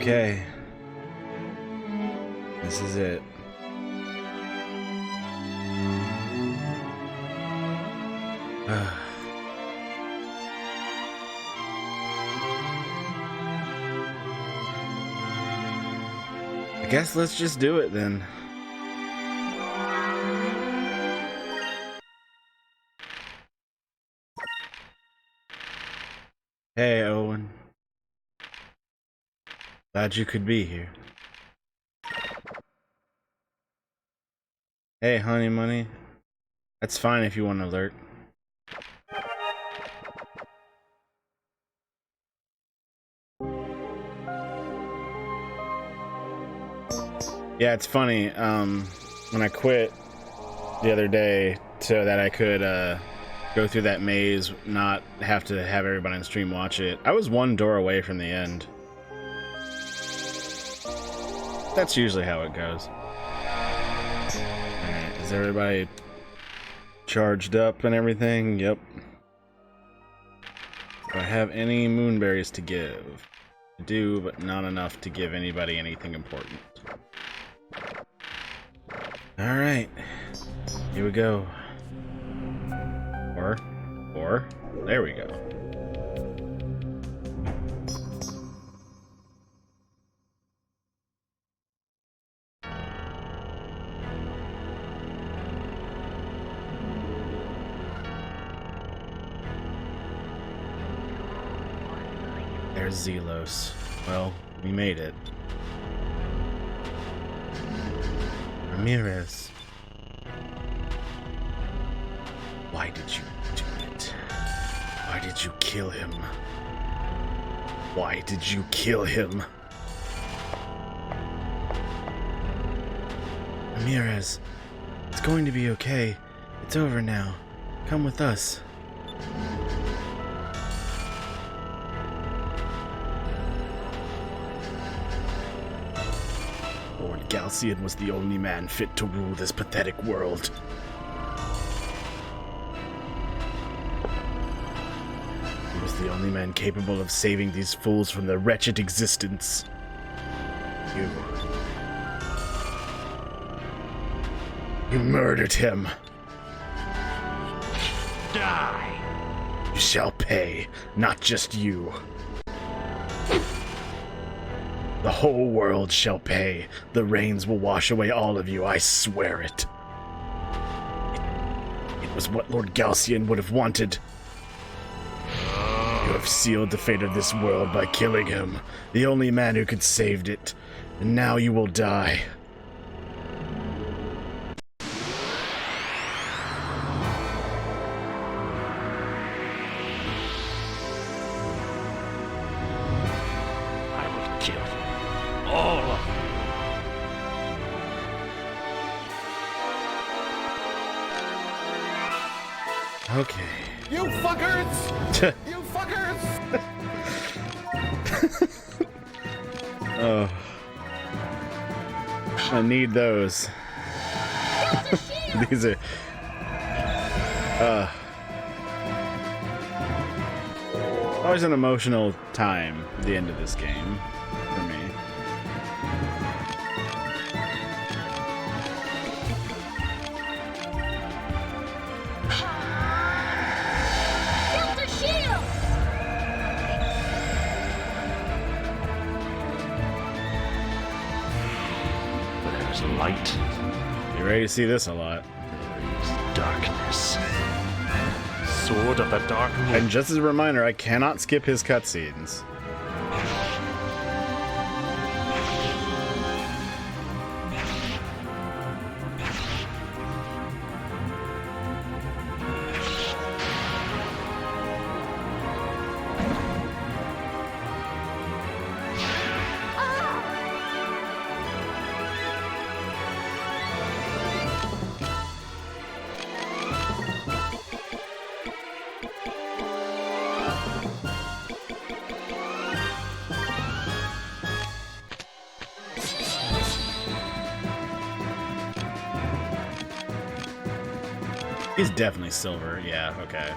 Okay. This is it. I guess let's just do it then. Hey, Owen. Glad you could be here. Hey, Honey Money. That's fine if you want to lurk. Yeah, it's funny. When I quit the other day so that I could go through that maze, not have to have everybody on stream watch it, I was one door away from the end. That's usually how it goes. Alright, is everybody charged up and everything? Yep. Do I have any moonberries to give? I do, but not enough to give anybody anything important. Alright. Here we go. Or, there we go. There's Zelos. Well, we made it. Ramirez. Why did you do it? Why did you kill him? Why did you kill him? Ramirez, it's going to be okay. It's over now. Come with us. Lord Galcian was the only man fit to rule this pathetic world. He was the only man capable of saving these fools from their wretched existence. You murdered him. Die! You shall pay, not just you. The whole world shall pay. The rains will wash away all of you, I swear it. It was what Lord Galcian would have wanted. You have sealed the fate of this world by killing him, the only man who could saved it. And now you will die. Okay. You fuckers! You fuckers! Oh. I need those. These are... always an emotional time at the end of this game for me. Light. You're ready to see this a lot. Darkness. Sword of the Dark Moon. And just as a reminder, I cannot skip his cutscenes. He's definitely silver, yeah, okay.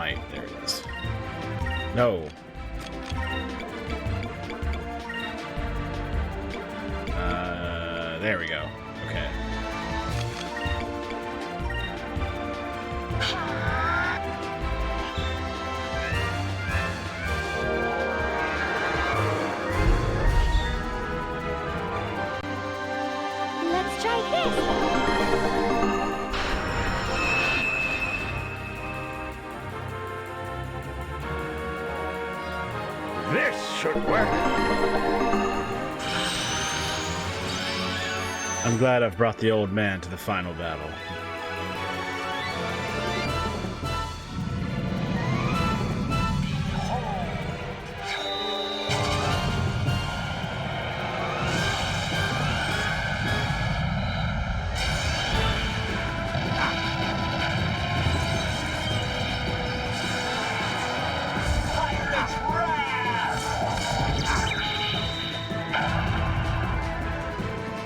might. There it is. No. There we go. Okay. Let's try this. This should work. I'm glad I've brought the old man to the final battle.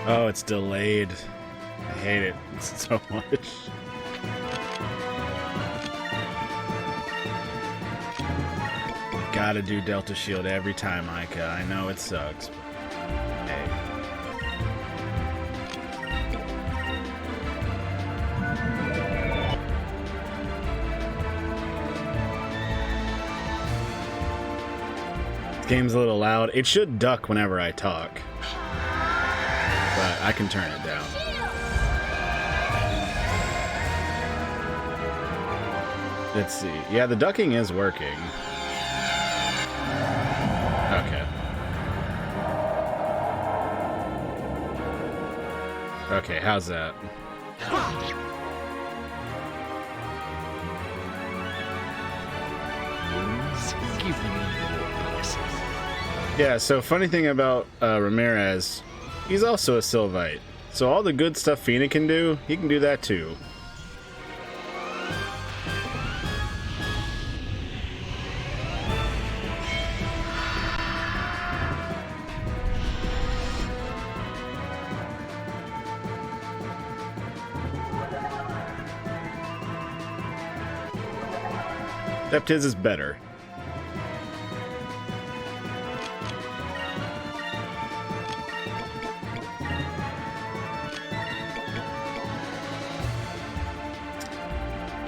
Oh, it's delayed. I hate it so much. Gotta do Delta Shield every time, Micah. I know it sucks. But hey. This game's a little loud. It should duck whenever I talk. But I can turn it down. Let's see. Yeah, the ducking is working. Okay. Okay, how's that? Give me your blessing. Yeah, so funny thing about Ramirez, he's also a Sylvite. So all the good stuff Fina can do, he can do that too. Except his is better.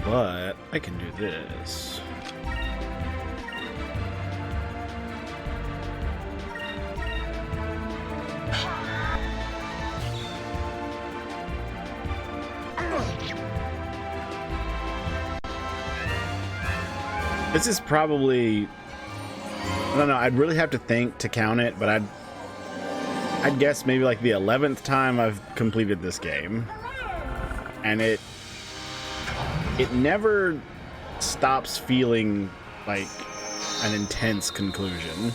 But I can do this. This is probably, I don't know, I'd really have to think to count it, but I'd guess maybe like the 11th time I've completed this game. And it never stops feeling like an intense conclusion.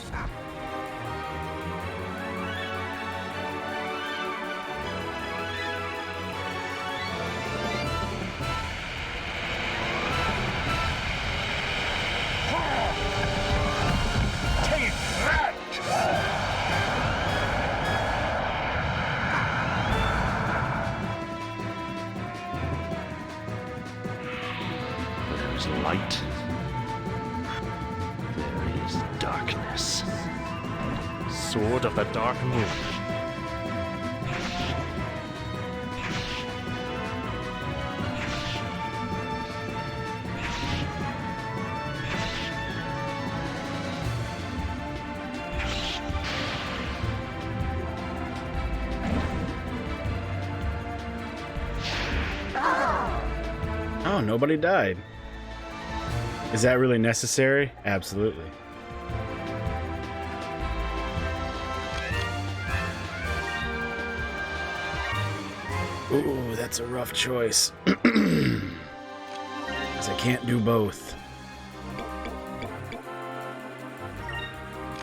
Light. There is darkness. Sword of the Dark Moon. Oh, nobody died. Is that really necessary? Absolutely. Ooh, that's a rough choice. Because I can't do both.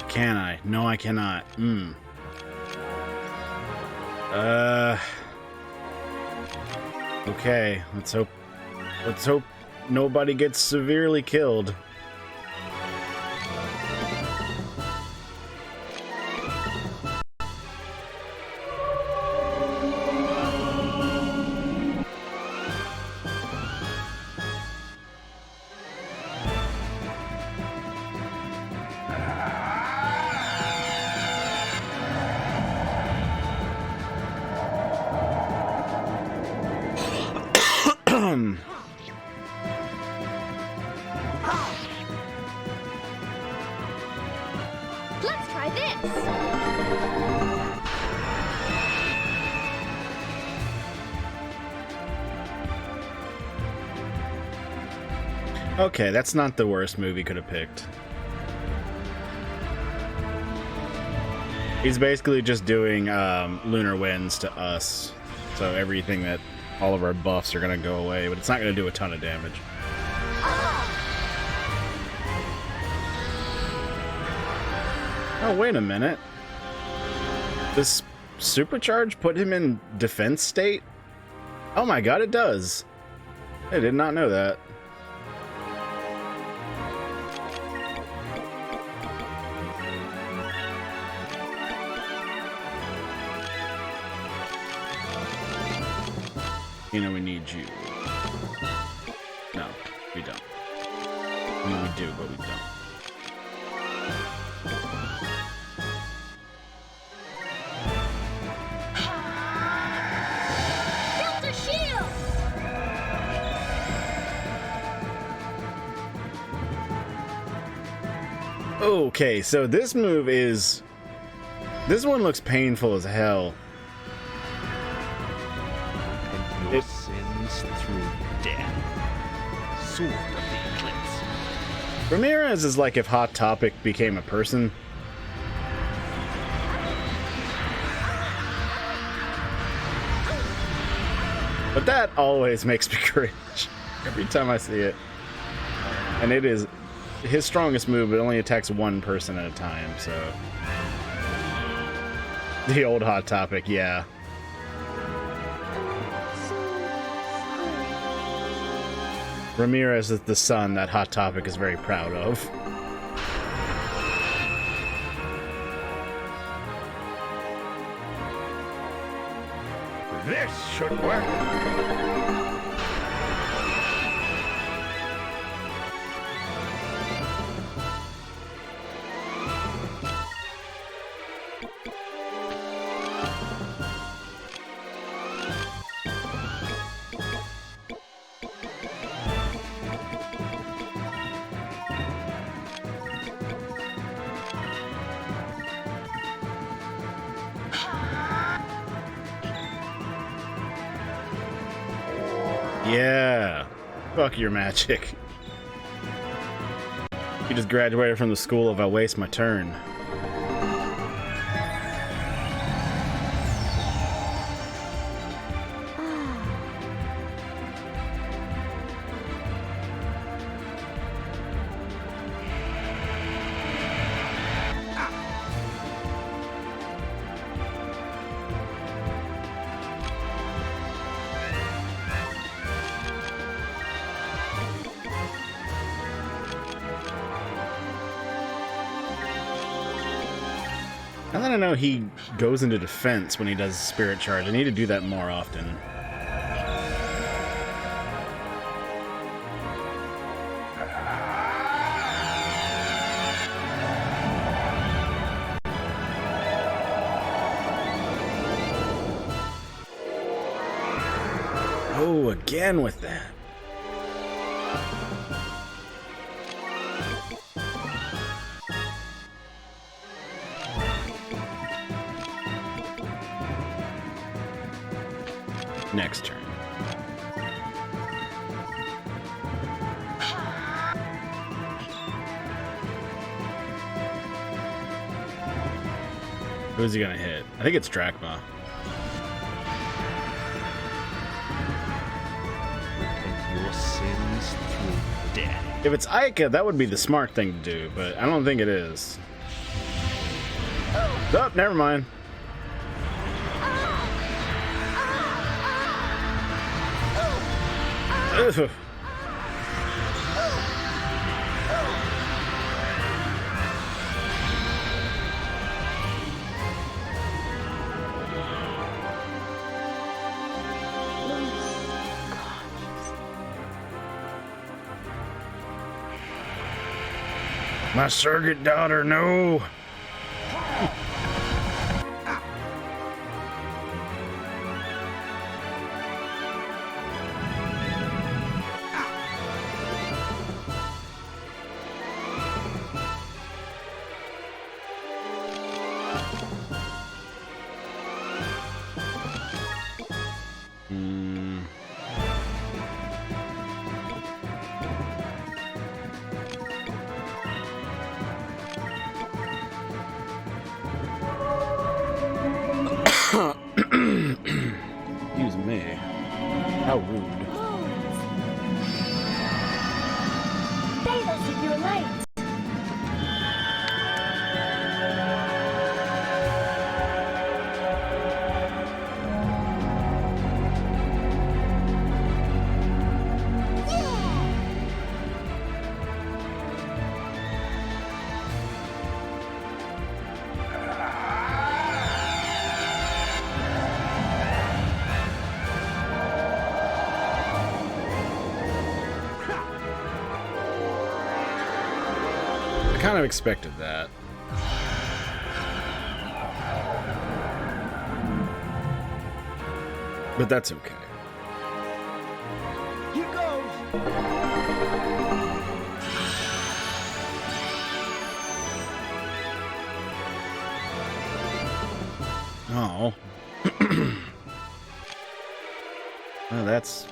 Can I? No, I cannot. Okay, let's hope nobody gets severely killed. Let's try this. Okay, that's not the worst move he could have picked. He's basically just doing lunar winds to us, so everything that all of our buffs are gonna go away, but it's not gonna do a ton of damage. Oh, wait a minute. This supercharge put him in defense state? Oh my god, it does. I did not know that. You know, we need you. No, we don't. I mean, we do, but we don't. Delta shield. Okay, so this move is... This one looks painful as hell. Your sins through death. Sword of the Eclipse. Ramirez is like if Hot Topic became a person. But that always makes me cringe every time I see it. And it is his strongest move, but it only attacks one person at a time, so... The old Hot Topic, yeah. Ramirez is the son that Hot Topic is very proud of. This should work. Yeah. Fuck your magic. You just graduated from the school of I waste my turn. Now that I know he goes into defense when he does Spirit Charge, I need to do that more often. Oh, again with that. Next turn. Who's he gonna hit? I think it's Drachma. And your sins through death. If it's Ica, that would be the smart thing to do, but I don't think it is. Oh, never mind. Ugh. My surrogate daughter, no. Excuse me. How rude. Bathe us with your light. I kind of expected that. But that's okay. Here goes. Oh. Well, that's...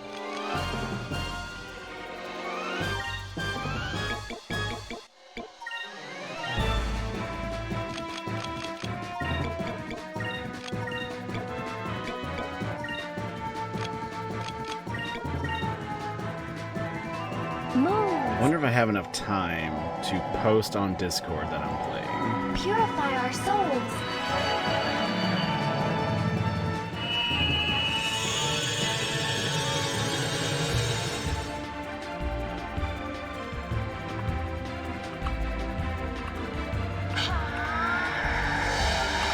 I wonder if I have enough time to post on Discord that I'm playing. Purify our souls.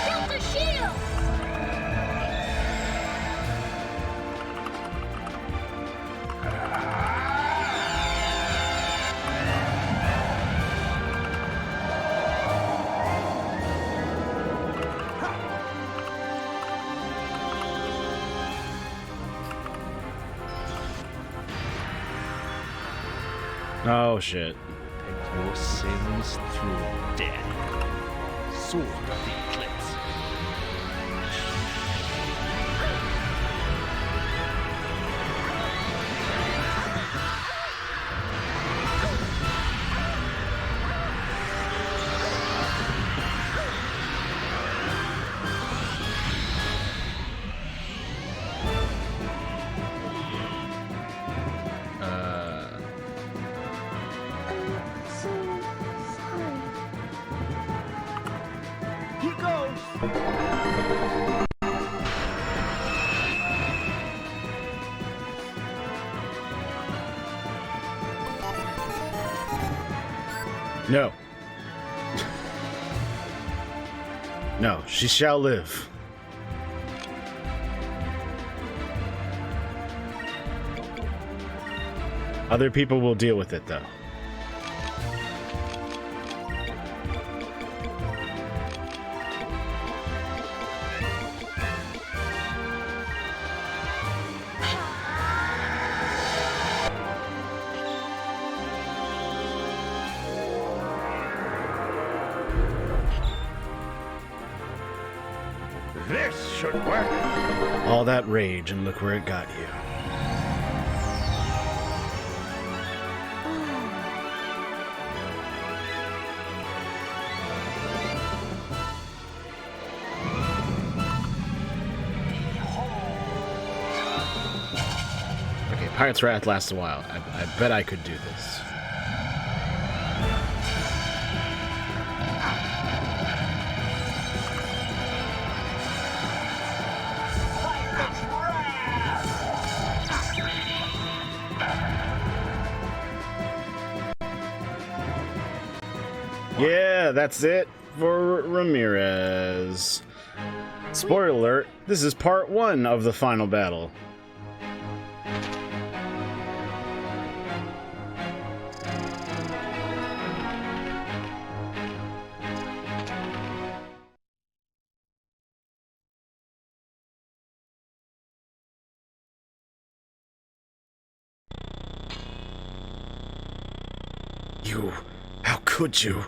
Build a shield. Oh, shit. Take your sins through death. Sword of the Eclipse. So sorry. Here goes. No. No, she shall live. Other people will deal with it, though. This should work. All that rage, and look where it got you. Okay, Pirate's Wrath lasts a while. I bet I could do this. Yeah, that's it for Ramirez. Spoiler alert, this is part 1 of the final battle. You, how could you?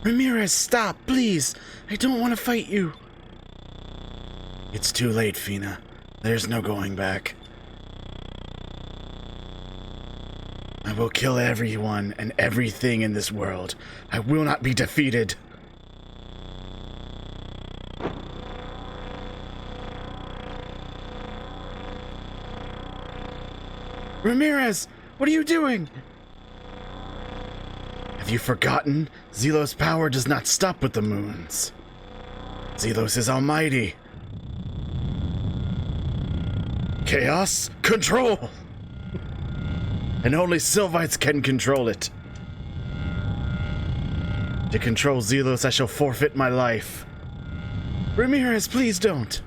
Ramirez, stop, please. I don't want to fight you. It's too late, Fina. There's no going back. I will kill everyone and everything in this world. I will not be defeated. Ramirez, what are you doing? Have you forgotten? Zelos' power does not stop with the moons. Zelos is almighty. Chaos, control! And only Sylvites can control it. To control Zelos, I shall forfeit my life. Ramirez, please don't.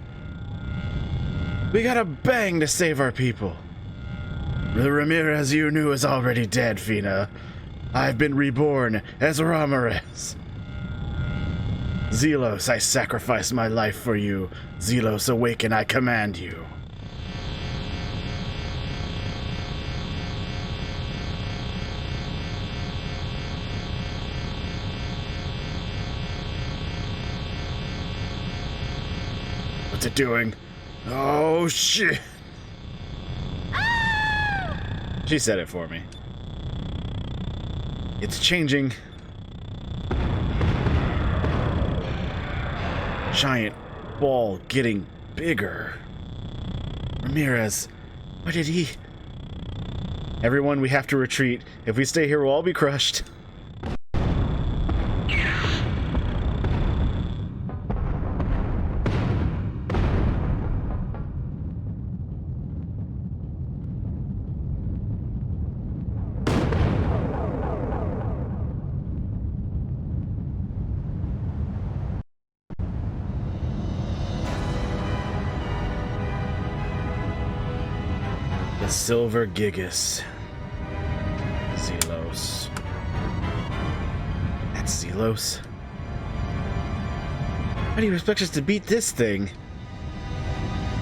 We gotta bang to save our people. The Ramirez you knew is already dead, Fina. I've been reborn as Ramirez. Zelos, I sacrifice my life for you. Zelos, awaken, I command you. What's it doing? Oh, shit. She said it for me. It's changing. Giant ball getting bigger. Ramirez, what did he... Everyone, we have to retreat. If we stay here, we'll all be crushed. Silver Gigas. Zelos. That's Zelos? How do you expect us to beat this thing?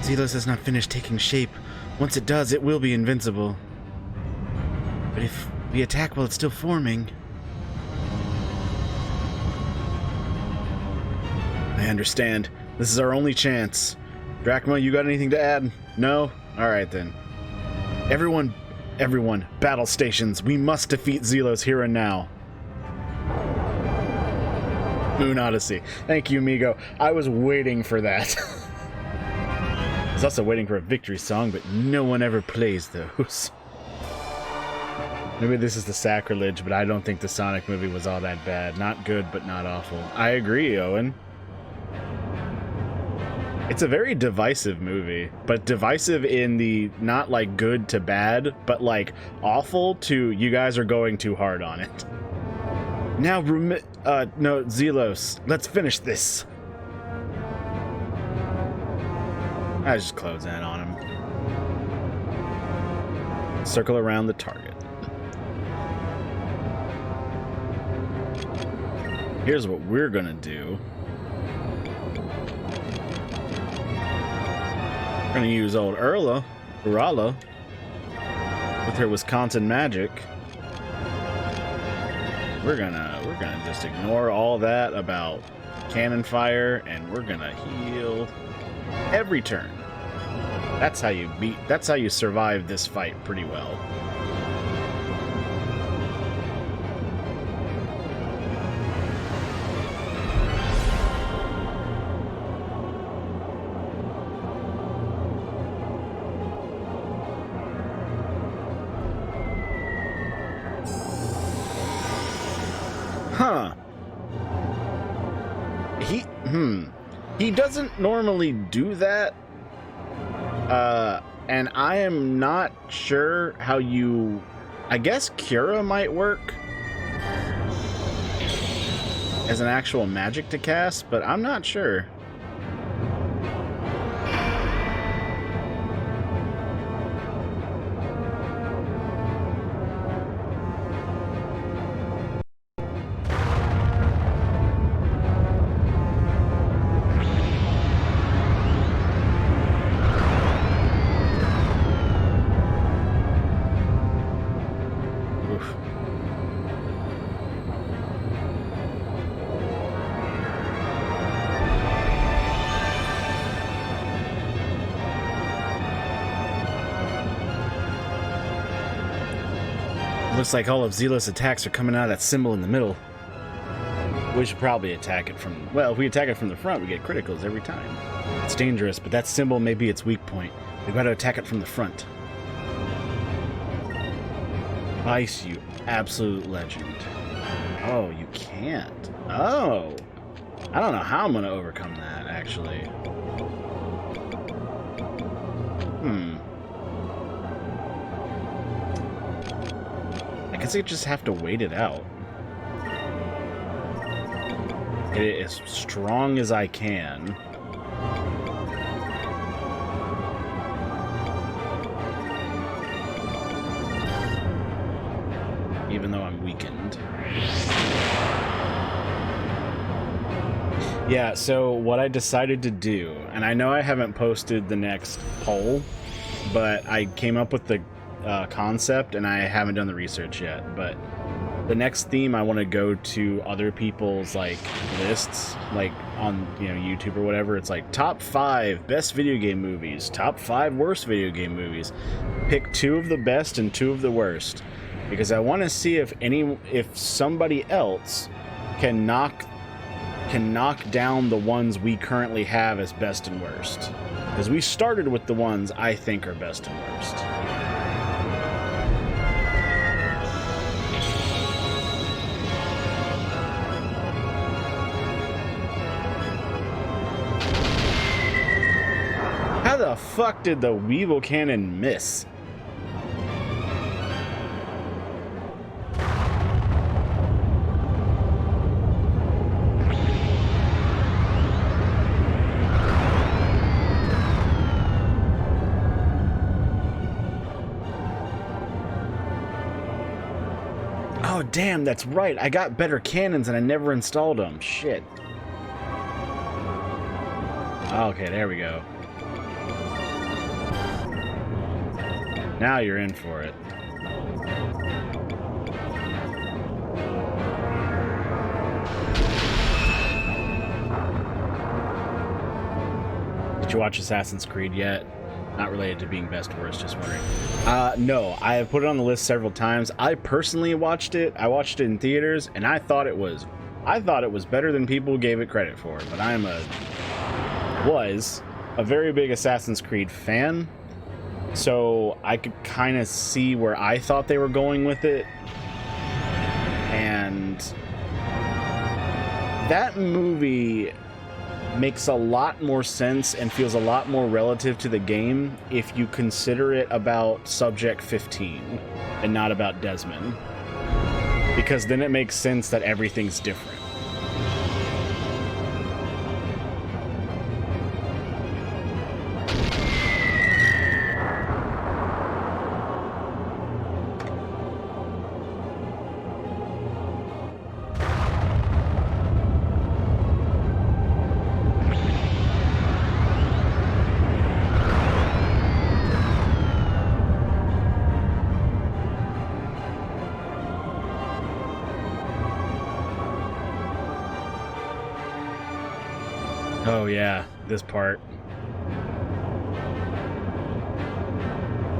Zelos has not finished taking shape. Once it does, it will be invincible. But if we attack while it's still forming... I understand. This is our only chance. Drachma, you got anything to add? No? Alright then. Everyone, battle stations. We must defeat Zelos here and now. Moon Odyssey. Thank you, Migo. I was waiting for that. I was also waiting for a victory song, but no one ever plays those. Maybe this is the sacrilege, but I don't think the Sonic movie was all that bad. Not good, but not awful. I agree, Owen. It's a very divisive movie, but divisive in the not like good to bad, but like awful to you guys are going too hard on it. Now, no, Zelos, let's finish this. I just close in on him. Circle around the target. Here's what we're gonna do. We're gonna use old Urala with her Wisconsin magic. We're gonna just ignore all that about cannon fire, and we're gonna heal every turn. That's how you survive this fight pretty well. Huh. He doesn't normally do that. And I am not sure how you... I guess Cura might work as an actual magic to cast, but I'm not sure. Looks like all of Zelos' attacks are coming out of that symbol in the middle. We should probably attack it from... Well, if we attack it from the front, we get criticals every time. It's dangerous, but that symbol may be its weak point. We've got to attack it from the front. Ice, you absolute legend. Oh, you can't. Oh! I don't know how I'm going to overcome that, actually. I guess I just have to wait it out. Get it as strong as I can. Even though I'm weakened. Yeah, so what I decided to do, and I know I haven't posted the next poll, but I came up with the concept and I haven't done the research yet, but the next theme I want to go to other people's like lists, like on YouTube or whatever. It's like top 5 best video game movies, top 5 worst video game movies. Pick 2 of the best and 2 of the worst, because I want to see if somebody else can knock down the ones we currently have as best and worst, because we started with the ones I think are best and worst. How the fuck did the Weevil Cannon miss? Oh, damn, that's right. I got better cannons and I never installed them. Shit. Okay, there we go. Now you're in for it. Did you watch Assassin's Creed yet? Not related to being best or worst, just wondering. No, I have put it on the list several times. I personally watched it. I watched it in theaters, and I thought it was better than people gave it credit for. But I was a very big Assassin's Creed fan, so I could kind of see where I thought they were going with it. And that movie makes a lot more sense and feels a lot more relative to the game if you consider it about Subject 15 and not about Desmond, because then it makes sense that everything's different. Oh yeah, this part.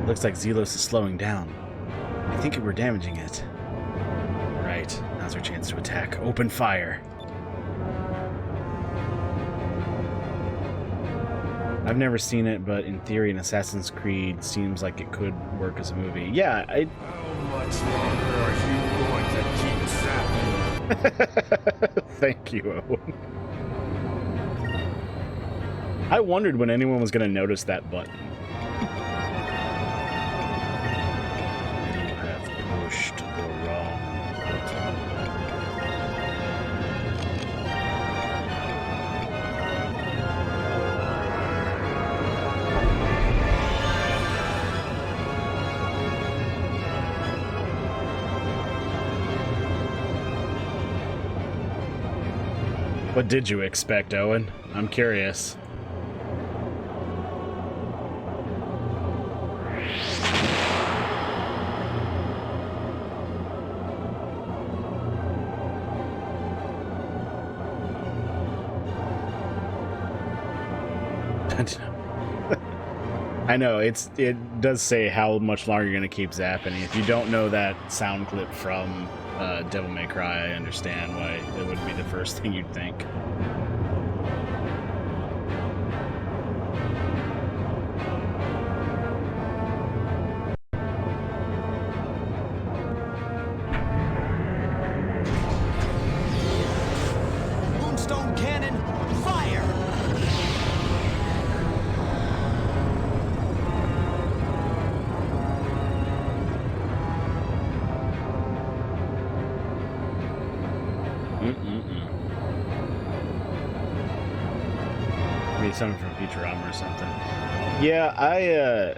Looks like Zelos is slowing down. I think we're damaging it. Right, now's our chance to attack. Open fire. I've never seen it, but in theory, an Assassin's Creed seems like it could work as a movie. Yeah, How much longer are you going to keep trapping? Thank you, Owen. I wondered when anyone was going to notice that button. You have pushed the wrong button. What did you expect, Owen? I'm curious. I know it does say how much longer you're gonna keep zapping. If you don't know that sound clip from Devil May Cry, I understand why it wouldn't be the first thing you'd think. Moonstone cannon, fire! Maybe something from Futurama or something. Yeah,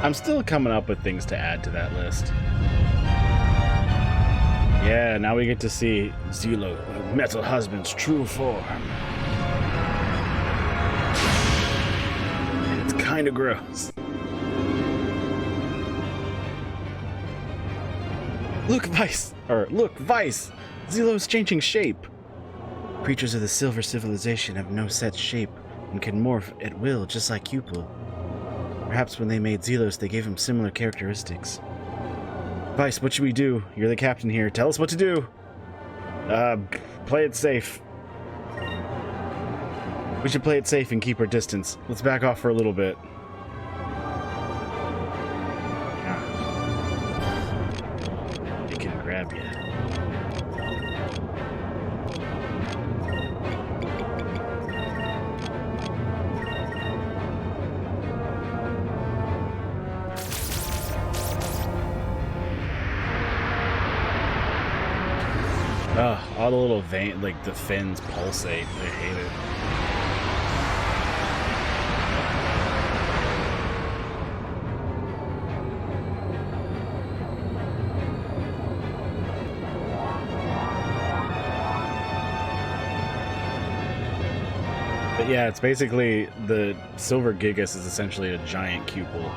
I'm still coming up with things to add to that list. Yeah, now we get to see Zelo, Metal Husband's true form. It's kind of gross. Look, Vice! Look, Vice! Zelo's changing shape! Creatures of the Silver Civilization have no set shape and can morph at will, just like Cupel. Perhaps when they made Zelos, they gave him similar characteristics. Vice, what should we do? You're the captain here. Tell us what to do! Play it safe. We should play it safe and keep our distance. Let's back off for a little bit. It can grab you. All the little vein, like the fins pulsate. I hate it. But yeah, it's basically the Silver Gigas is essentially a giant cupel.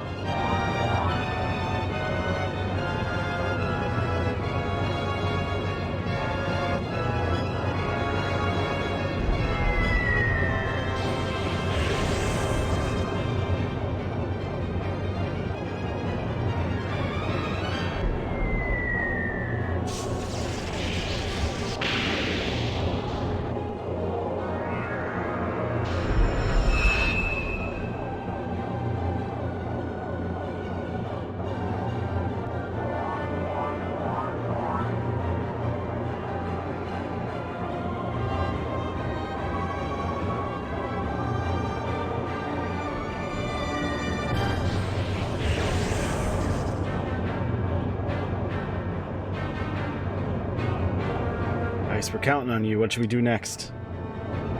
We're counting on you. What should we do next?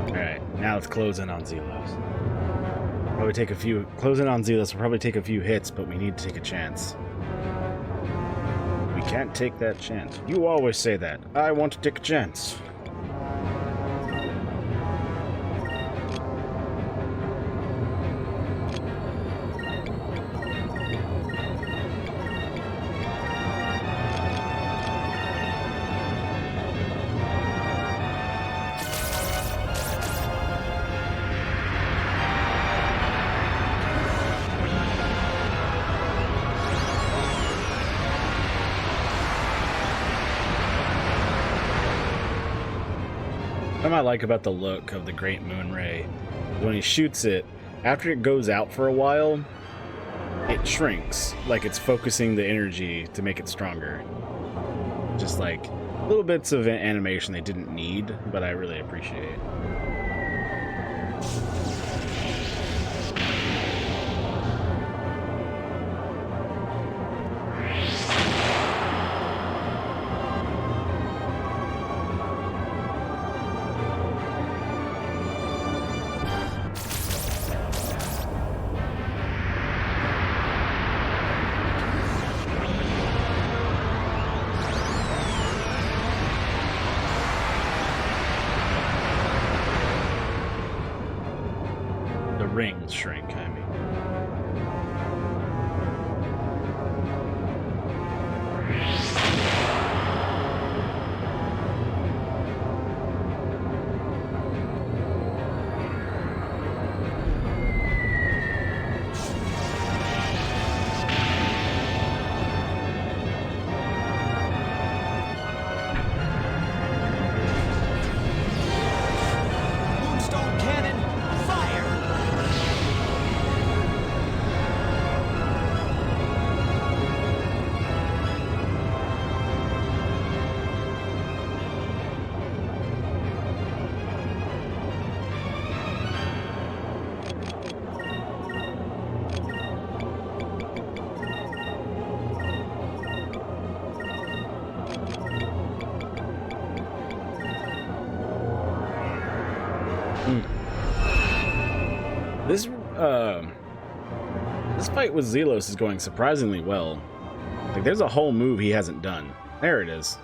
Alright, now let's close in on Zelos. Close in on Zelos will probably take a few hits, but we need to take a chance. We can't take that chance. You always say that. I want to take a chance. What I like about the look of the Great Moon Ray, when he shoots it, after it goes out for a while, it shrinks, like it's focusing the energy to make it stronger. Just like little bits of animation they didn't need, but I really appreciate. Rings shrink, I mean. This this fight with Zelos is going surprisingly well. Like, there's a whole move he hasn't done. There it is.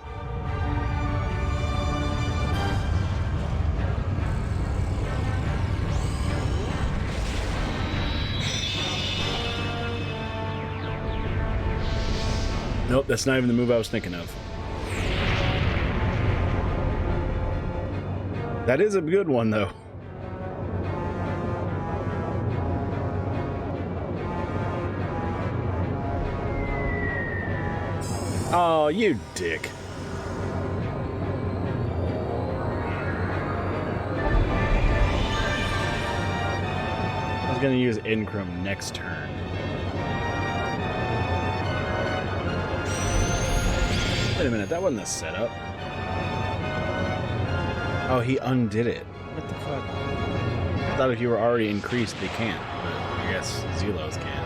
Nope, that's not even the move I was thinking of. That is a good one, though. Oh, you dick. I was gonna use Incrum next turn. Wait a minute, that wasn't the setup. Oh, he undid it. What the fuck? I thought if you were already increased, they can't. But I guess Zelos can.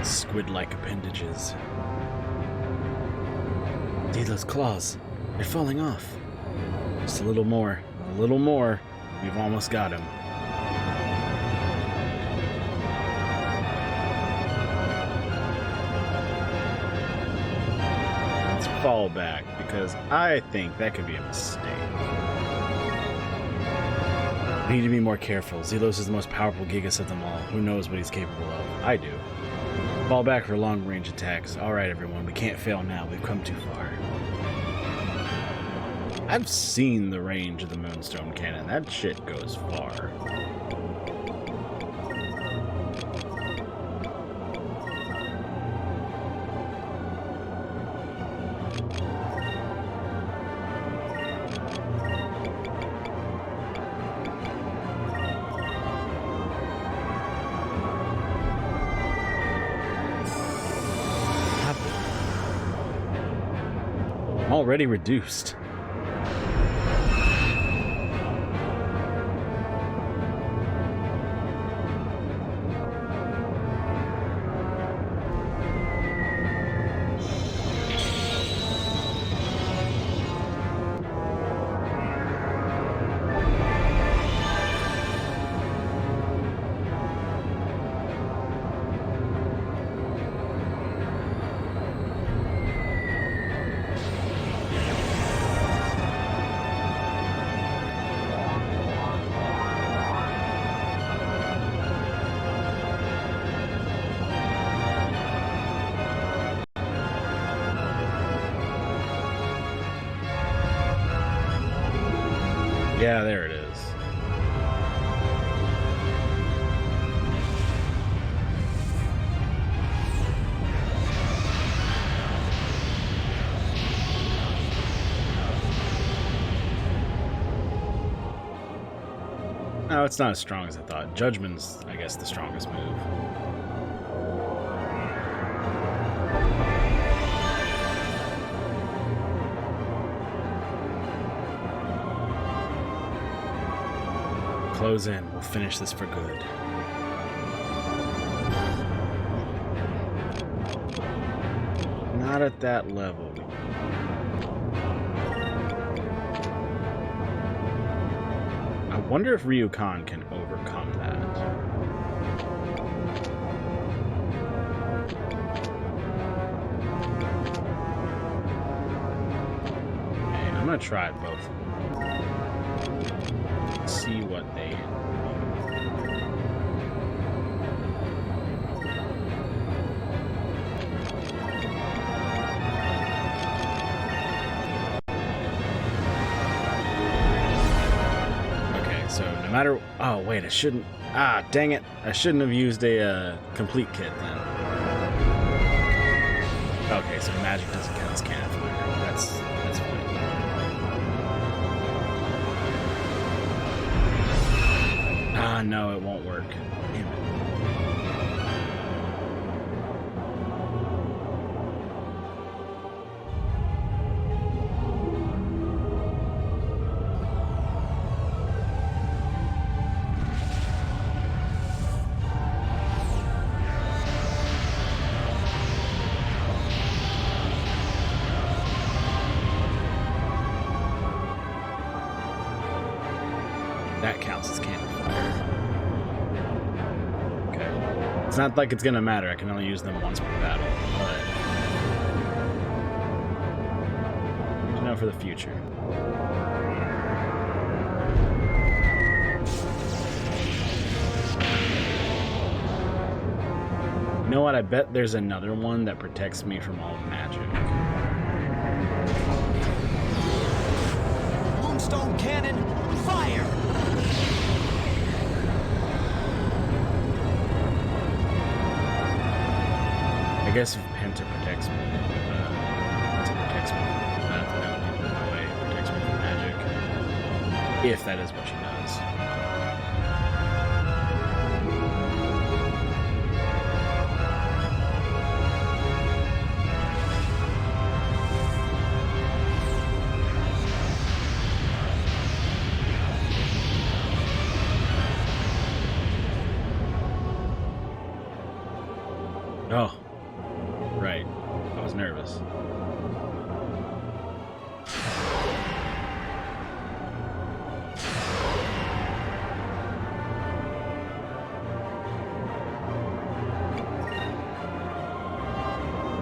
Squid-like appendages. See those claws? They're falling off. Just a little more. A little more. We've almost got him. Let's fall back, because I think that could be a mistake. We need to be more careful. Zelos is the most powerful Gigas of them all. Who knows what he's capable of? I do. Fall back for long-range attacks. Alright, everyone. We can't fail now. We've come too far. I've seen the range of the Moonstone Cannon. That shit goes far. Already reduced. Yeah, there it is. No, it's not as strong as I thought. Judgment's, I guess, the strongest move. Close in. We'll finish this for good. Not at that level. I wonder if Ryukan can overcome that. Okay, I'm gonna try both. See what they matter. Oh wait, I shouldn't. Ah, dang it! I shouldn't have used a complete kit then. Okay, so magic doesn't count as cannon fire. That's fine. Ah, no, it won't work. Damn it. That counts as cannon fire. Okay. It's not like it's gonna matter. I can only use them once per battle. But... know for the future. You know what? I bet there's another one that protects me from all magic. Moonstone cannon, fire! I guess if Penta protects me, no way it protects me from magic. If that is what she does. Oh, right. I was nervous.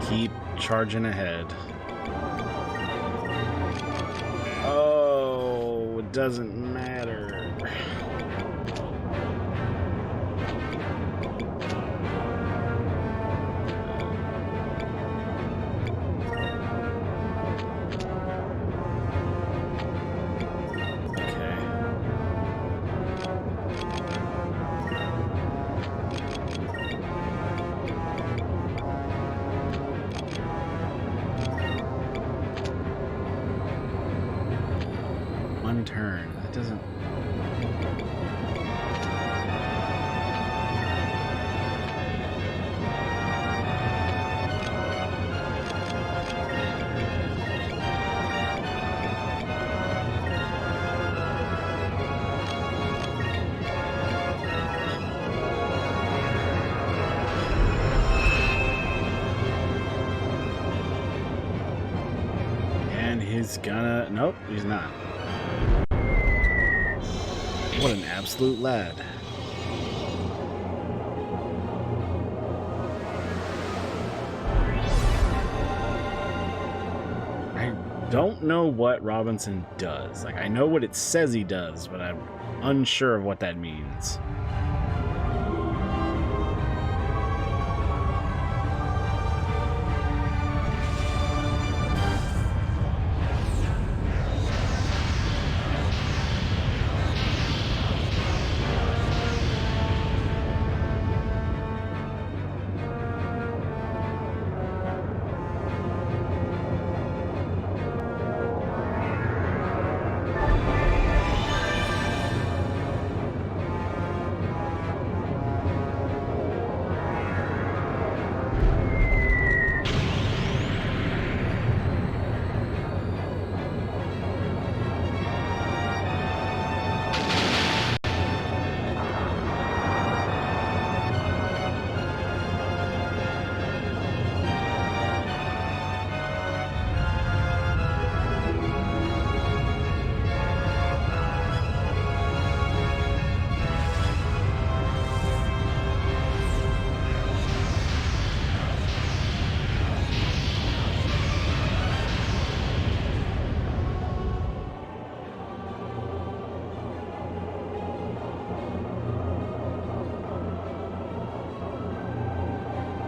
Keep charging ahead. Oh, it doesn't matter. One turn. That doesn't... And he's gonna... Nope, he's not. What an absolute lad. I don't know what Robinson does. Like, I know what it says he does, but I'm unsure of what that means.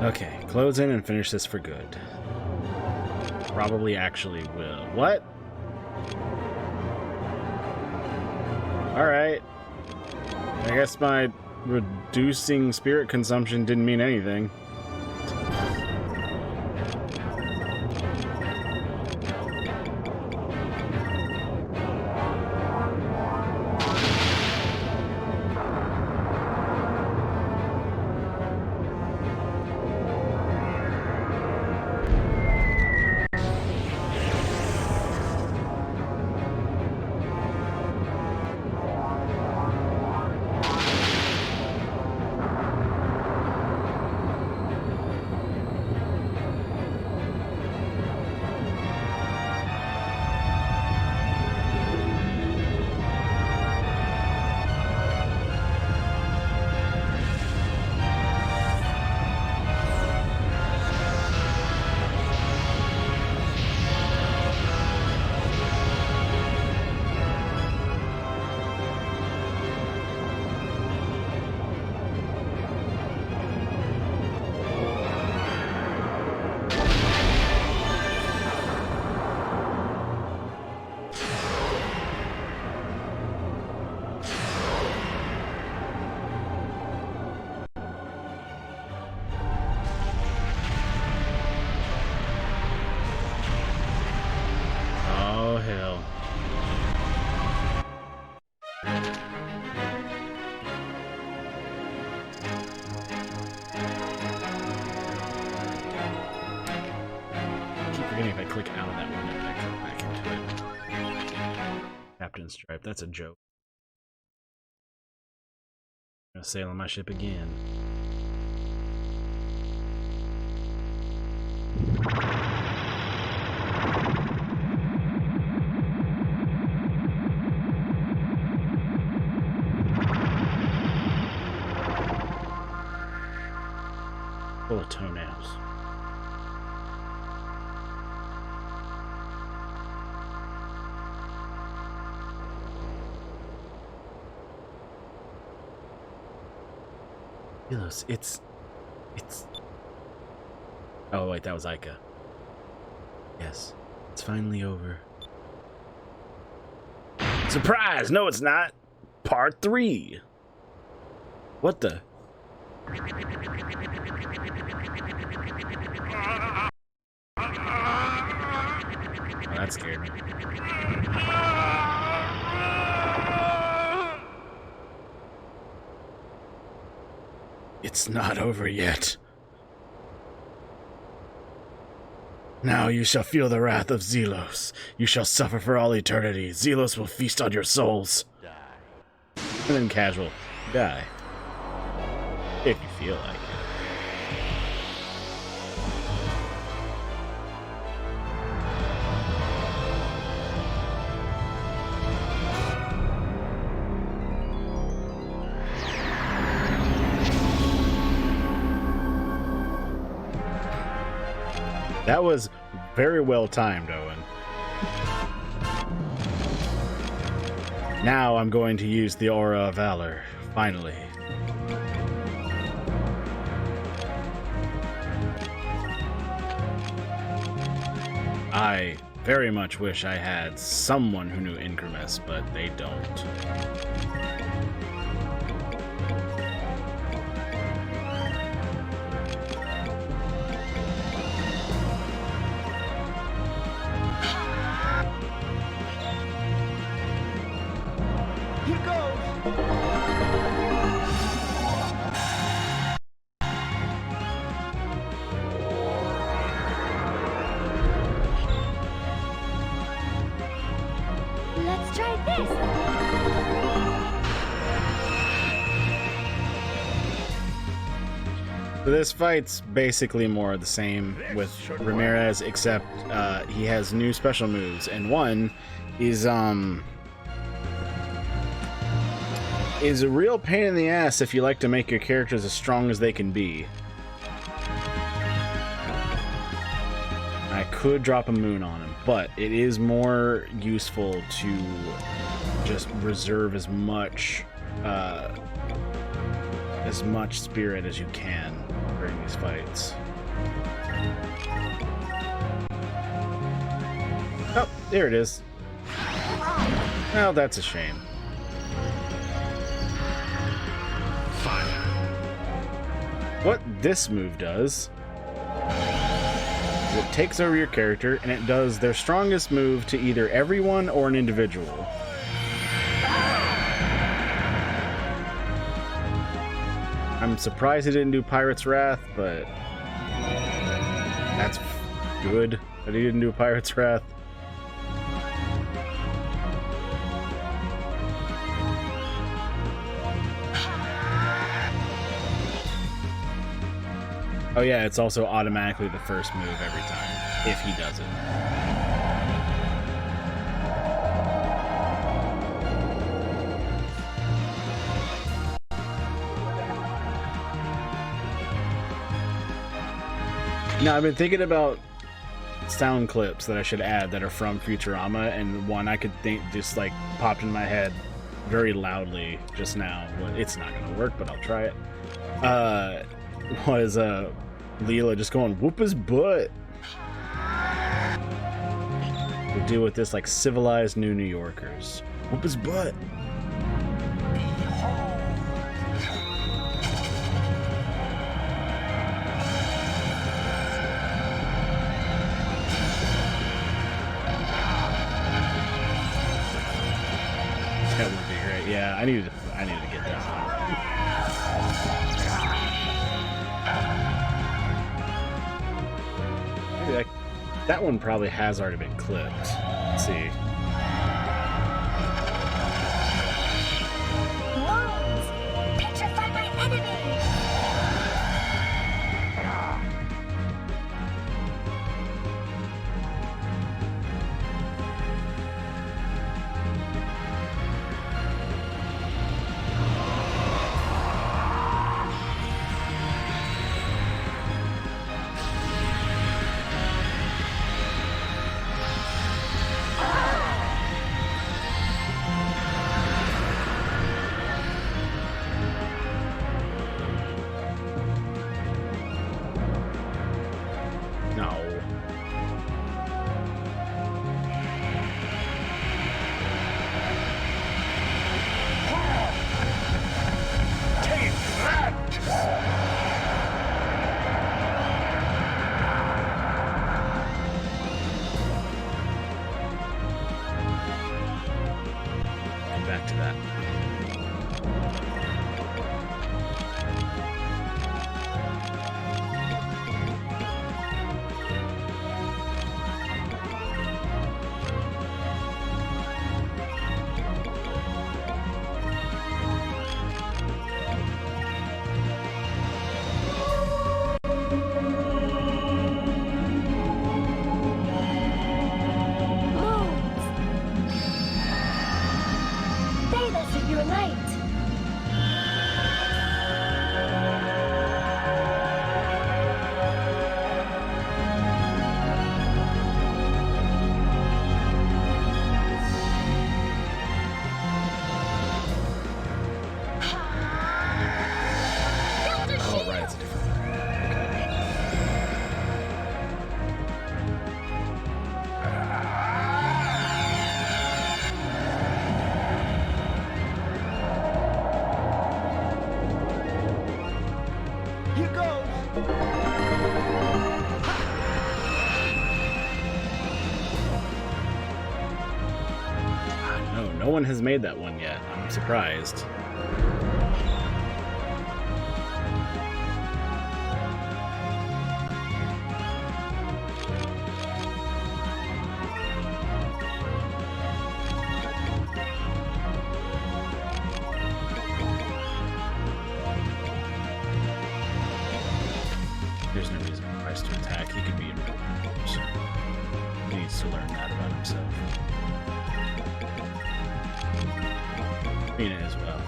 Okay, close in and finish this for good. Probably actually will. What? Alright. I guess my reducing spirit consumption didn't mean anything. Oh, hell. I keep forgetting if I click out of that window, I come back into it. Captain Stripe, that's a joke. I'm gonna sail on my ship again. Full of toenails. Zelos, it's... Oh wait, that was Ica. Yes, it's finally over. Surprise! No, it's not. Part 3. What the? Oh, that scared me. It's not over yet. Now you shall feel the wrath of Zelos. You shall suffer for all eternity. Zelos will feast on your souls. Die. And then casual. Die. If you feel like it. That was very well timed, Owen. Now I'm going to use the Aura of Valor, finally. I very much wish I had someone who knew Incremus, but they don't. Let's try this. So this fight's basically more of the same with Ramirez, except he has new special moves, and one is a real pain in the ass if you like to make your characters as strong as they can be. I could drop a moon on him, but it is more useful to just reserve as much spirit as you can during these fights. Oh, there it is. Well, that's a shame. what this move does is it takes over your character and it does their strongest move to either everyone or an individual. I'm surprised he didn't do Pirate's Wrath, but that's good that he didn't do Pirate's Wrath. Oh yeah, it's also automatically the first move every time, if he does it. Now, I've been thinking about sound clips that I should add that are from Futurama, and one I could think just like popped in my head very loudly just now. Well, it's not gonna work, but I'll try it. Was Leela just going whoop his butt? We'll deal with this like civilized New Yorkers. Whoop his butt. That would be great. Yeah, I needed to get that one. Maybe that one probably has already been clipped. Let's see. Moons! Petrify my enemy! No. Take that! Come back to that. Moons! Bathe us in your light! Oh, right, it's a different one. Here goes! No one has made that one yet. I'm surprised. There's no reason for Christ to attack. He could be in force. He needs to learn that about himself. Mina as well.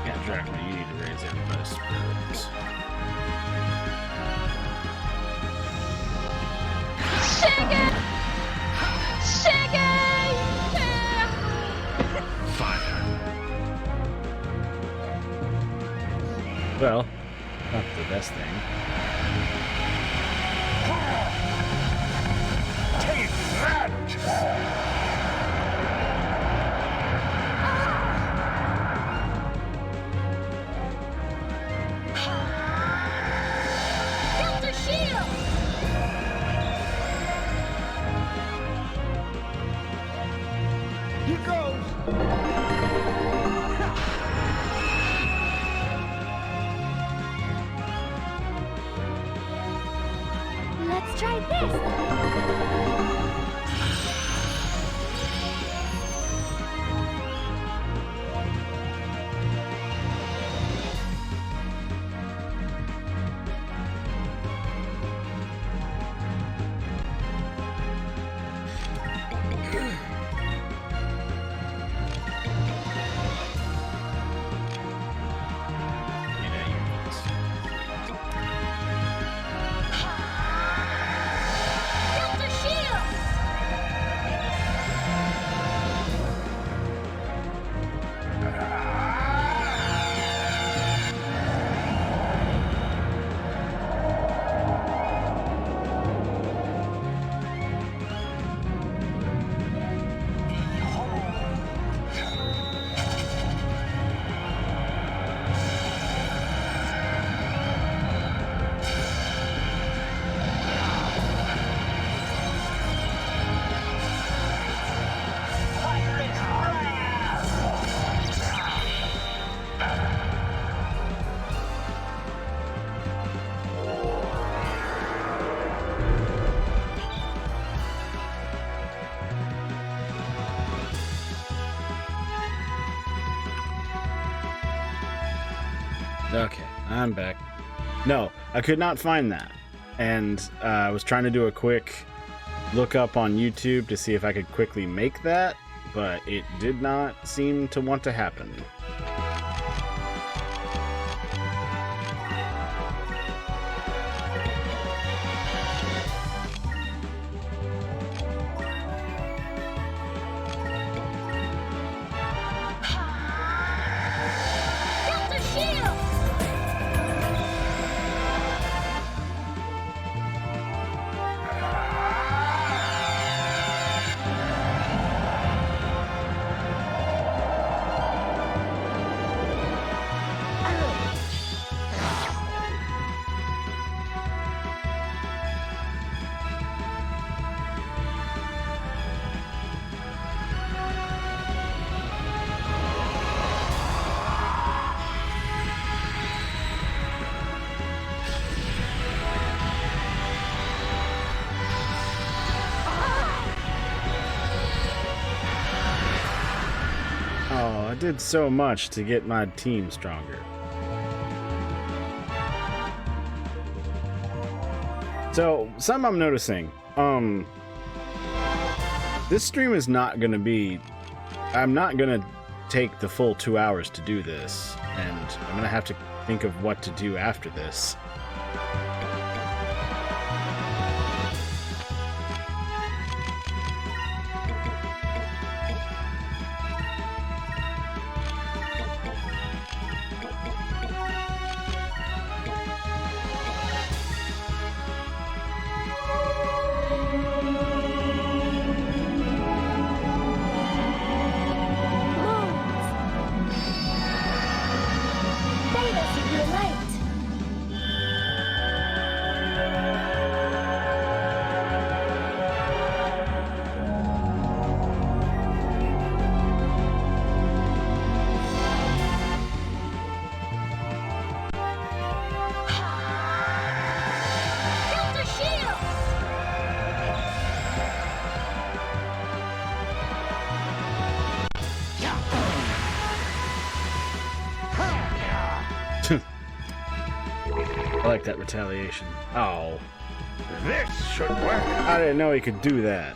Yeah, Drachma, you need to raise everybody's spirits. Well, not the best thing. Take that! Here goes. Let's try this. Delta shield. Okay, I'm back. No, I could not find that. And I was trying to do a quick look up on YouTube to see if I could quickly make that, but it did not seem to want to happen. Delta shield. Oh, I did so much to get my team stronger. So, something I'm noticing. This stream is not gonna be... I'm not gonna take the full 2 hours to do this, and I'm gonna have to think of what to do after this. Moons. Beta secure light. Delta shield. I like that retaliation. Oh, This should work. I didn't know he could do that.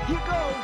Here goes.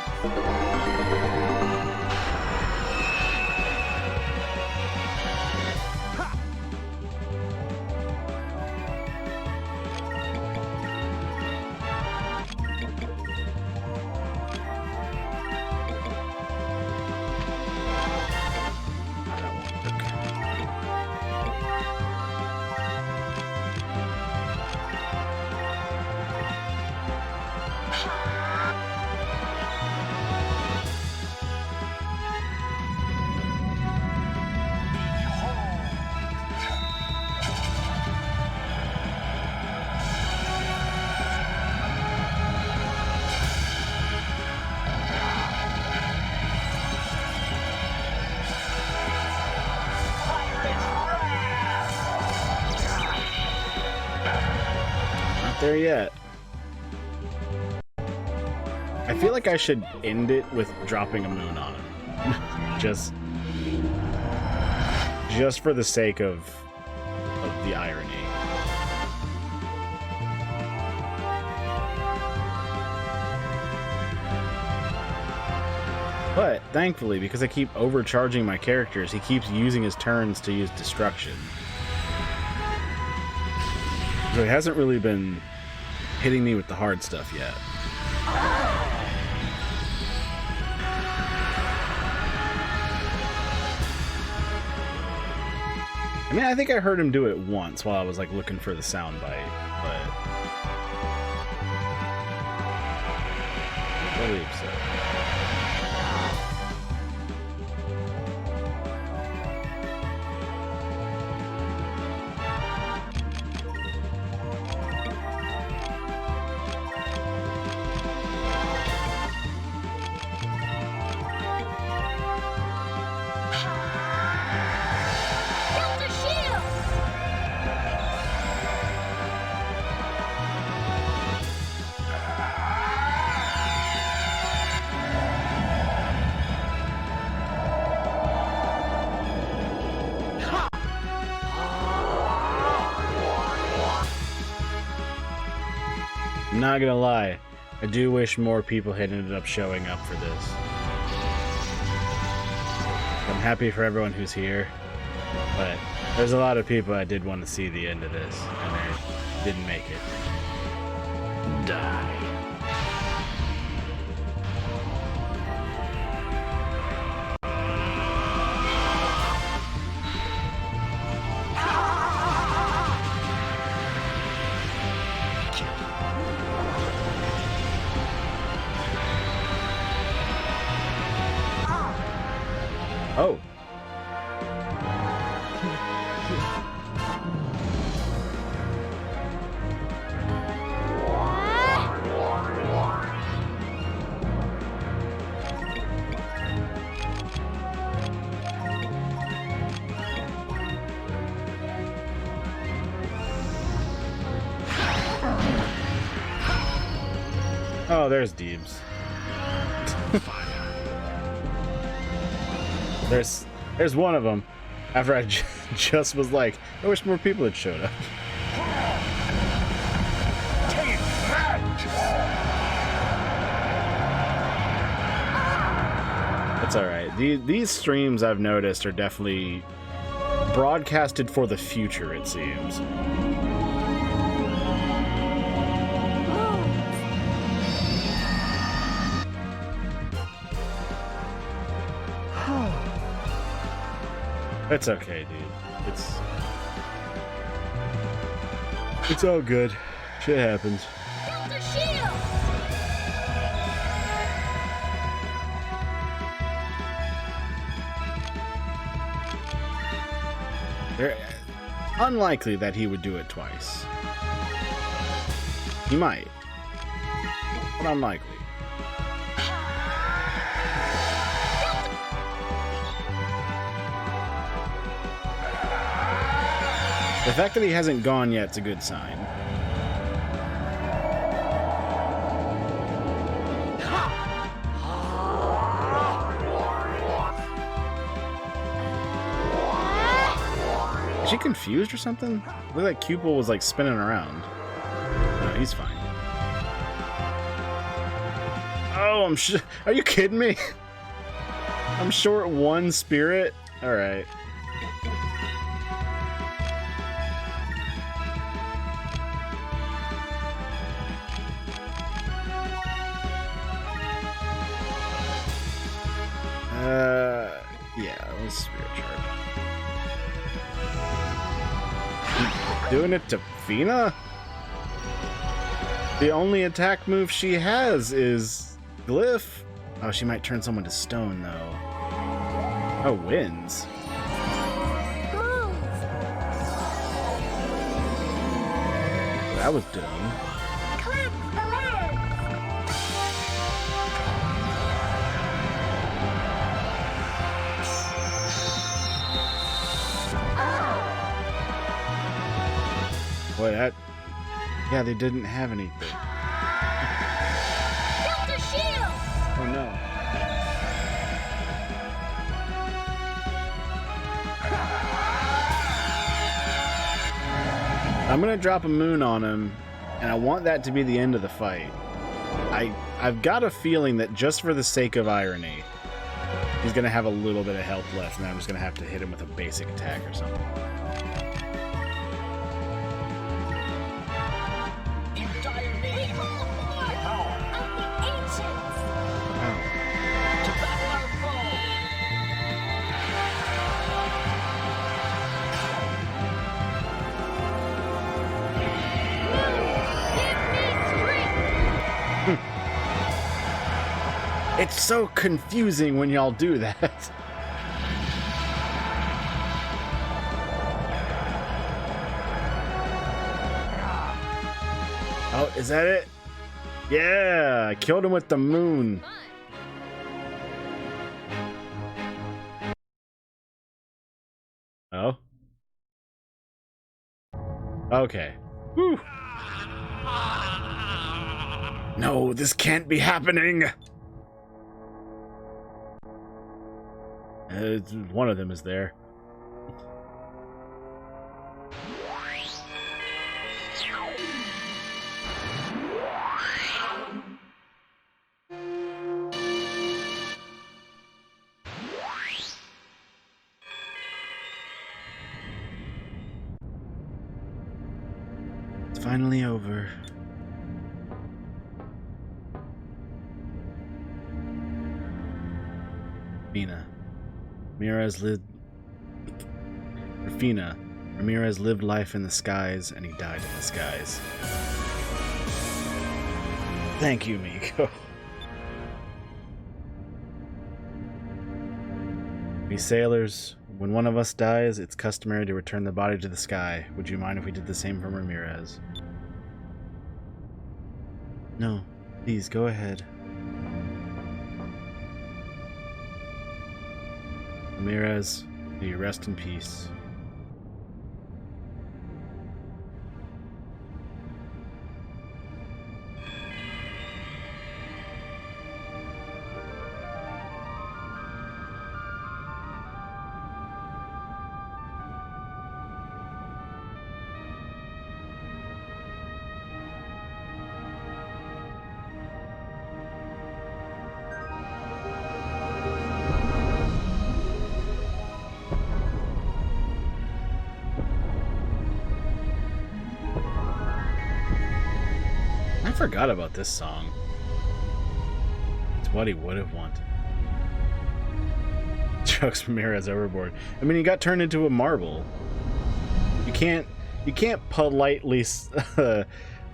there yet. I feel like I should end it with dropping a moon on him. just for the sake of the irony. But thankfully, because I keep overcharging my characters, he keeps using his turns to use destruction. So he hasn't really been hitting me with the hard stuff yet. I mean, I think I heard him do it once while I was like looking for the sound bite, but I believe so. Delta shield. I'm not gonna lie, I do wish more people had ended up showing up for this. I'm happy for everyone who's here, but there's a lot of people I did want to see the end of this, and they didn't make it. Die. Oh. Oh, there's Deebs. There's one of them. After I just was like, I wish more people had showed up. Take that! It's all right. These streams I've noticed are definitely broadcasted for the future. It seems. It's okay, dude. It's all good. Shit happens. Delta shield. Unlikely that he would do it twice. He might, but unlikely. The fact that he hasn't gone yet is a good sign. Is she confused or something? Looked like Cupel was like spinning around. No, he's fine. Oh, are you kidding me? I'm short one spirit? Alright. Yeah, let's spirit charge. Doing it to Fina? The only attack move she has is Glyph. Oh, she might turn someone to stone, though. Oh, wins. Move. That was dumb. Clap the land. Boy, Yeah, they didn't have anything. Delta shield! Oh no. I'm gonna drop a moon on him, and I want that to be the end of the fight. I've got a feeling that just for the sake of irony, he's gonna have a little bit of health left, and then I'm just gonna have to hit him with a basic attack or something. Behold the power of the ancients! Oh. To battle our foe! Give me strength! It's so confusing when y'all do that. Oh, is that it? Yeah, I killed him with the moon. Oh. Okay. Whew. No, this can't be happening. One of them is there. It's finally over. Ramirez lived life in the skies, and he died in the skies. Thank you, Miko. We sailors, when one of us dies, it's customary to return the body to the sky. Would you mind if we did the same for Ramirez? No, please, go ahead. Ramirez, may you rest in peace. I forgot about this song. It's what he would have wanted. Chucks Ramirez overboard. I mean, he got turned into a marble. You can't politely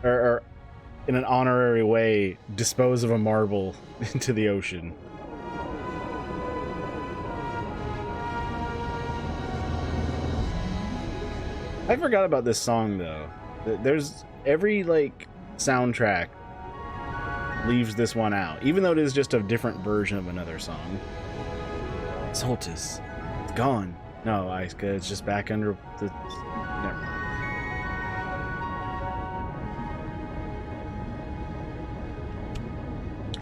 or in an honorary way dispose of a marble into the ocean. I forgot about this song though. There's every like soundtrack leaves this one out, even though it is just a different version of another song. Soltis, it's gone. No, Iska, it's just back under the. Never mind.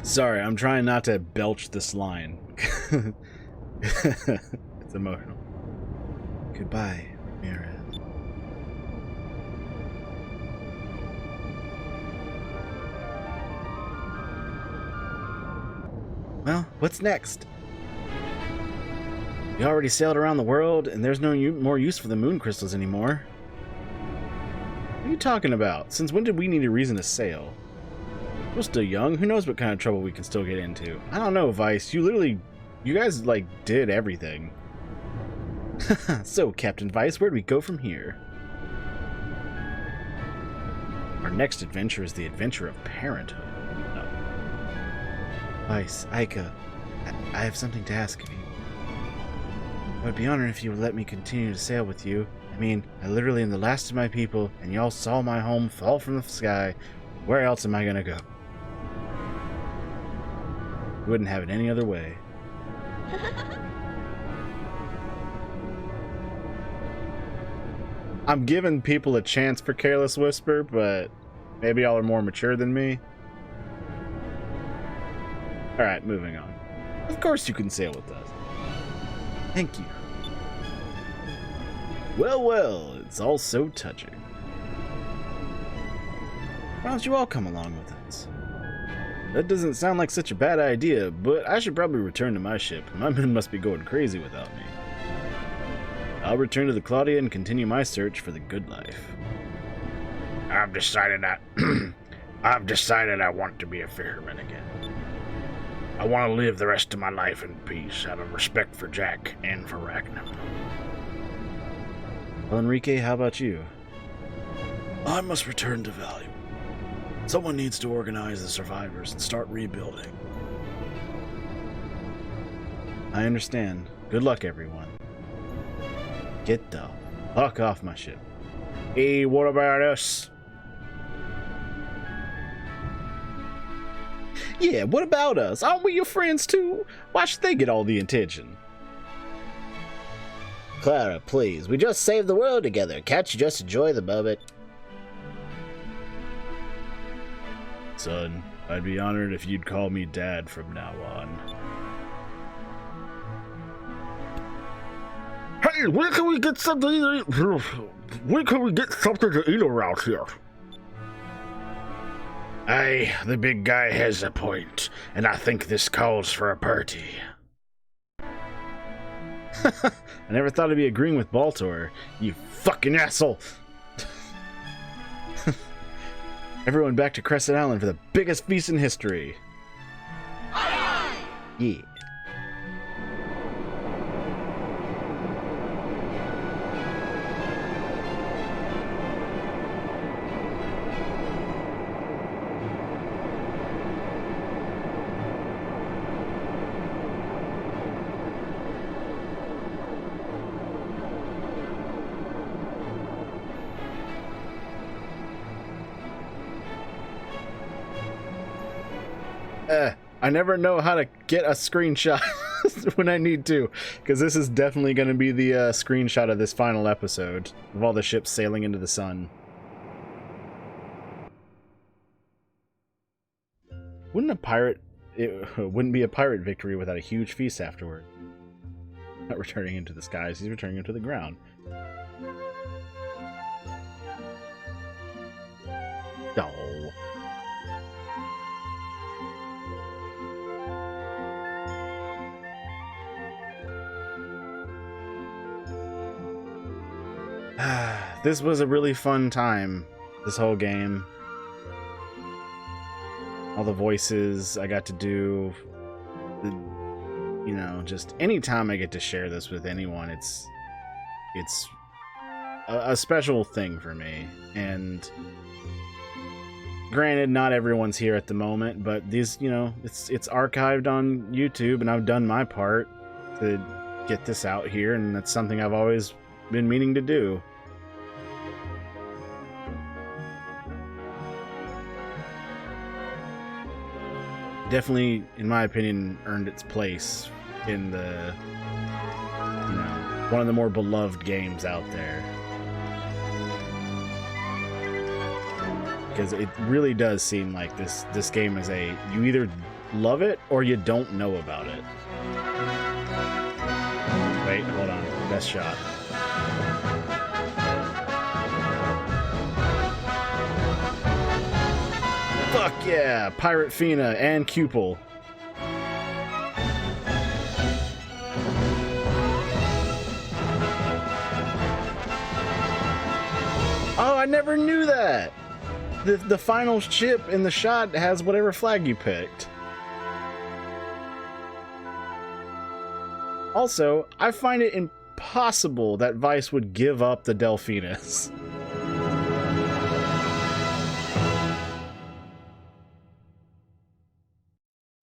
Sorry, I'm trying not to belch this line. It's emotional. Goodbye, Ramirez. Well, what's next? We already sailed around the world, and there's no more use for the moon crystals anymore. What are you talking about? Since when did we need a reason to sail? We're still young. Who knows what kind of trouble we can still get into? I don't know, Vice. You guys, like, did everything. So, Captain Vice, where do we go from here? Our next adventure is the adventure of parenthood. Vice, Aika, I have something to ask of you. I would be honored if you would let me continue to sail with you. I mean, I literally am the last of my people, and y'all saw my home fall from the sky. Where else am I gonna go? Wouldn't have it any other way. I'm giving people a chance for Careless Whisper, but Maybe y'all are more mature than me. Alright, moving on. Of course you can sail with us. Thank you. Well, well, it's all so touching. Why don't you all come along with us? That doesn't sound like such a bad idea, but I should probably return to my ship. My men must be going crazy without me. I'll return to the Claudia and continue my search for the good life. I've decided I want to be a fisherman again. I want to live the rest of my life in peace, out of respect for Jack and for Ragnar. Well, Enrique, how about you? I must return to Value. Someone needs to organize the survivors and start rebuilding. I understand. Good luck, everyone. Get the fuck off my ship. Hey, what about us? Yeah, what about us? Aren't we your friends too? Why should they get all the attention? Clara, please. We just saved the world together. Can't you just enjoy the moment? Son, I'd be honored if you'd call me Dad from now on. Hey, where can we get something to eat? Where can we get something to eat around here? Aye, the big guy has a point, and I think this calls for a party. I never thought I'd be agreeing with Baltor, you fucking asshole! Everyone back to Crescent Island for the biggest feast in history. Yeah. I never know how to get a screenshot when I need to, because this is definitely going to be the screenshot of this final episode of all the ships sailing into the sun. It wouldn't be a pirate victory without a huge feast afterward. Not returning into the skies, he's returning into the ground. Oh. This was a really fun time, this whole game. All the voices I got to do, you know, just anytime I get to share this with anyone, it's a special thing for me. And granted, not everyone's here at the moment, but these, you know, it's archived on YouTube, and I've done my part to get this out here, and that's something I've always been meaning to do. Definitely, in my opinion, earned its place in the, you know, one of the more beloved games out there. Because it really does seem like this game is you either love it or you don't know about it. Wait, hold on. Best shot. Fuck yeah! Pirate Fina and Cupel. Oh, I never knew that! The final ship in the shot has whatever flag you picked. Also, I find it impossible that Vice would give up the Delphinus.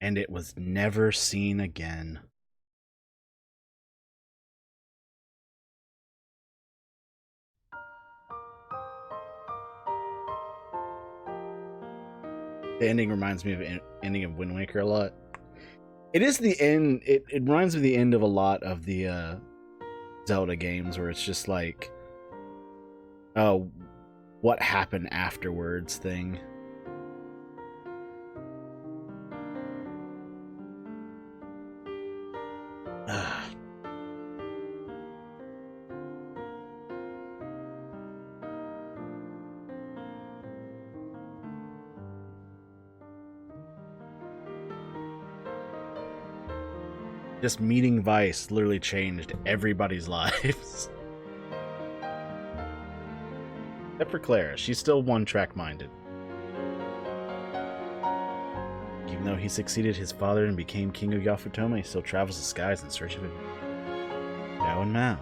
And it was never seen again. The ending reminds me of the ending of Wind Waker a lot. It is the end. It reminds me of the end of a lot of the Zelda games, where it's just like, oh, what happened afterwards thing. Just meeting Vice literally changed everybody's lives. Except for Clara, she's still one-track minded. Even though he succeeded his father and became king of Yafutoma, he still travels the skies in search of him. Zhao and Mao.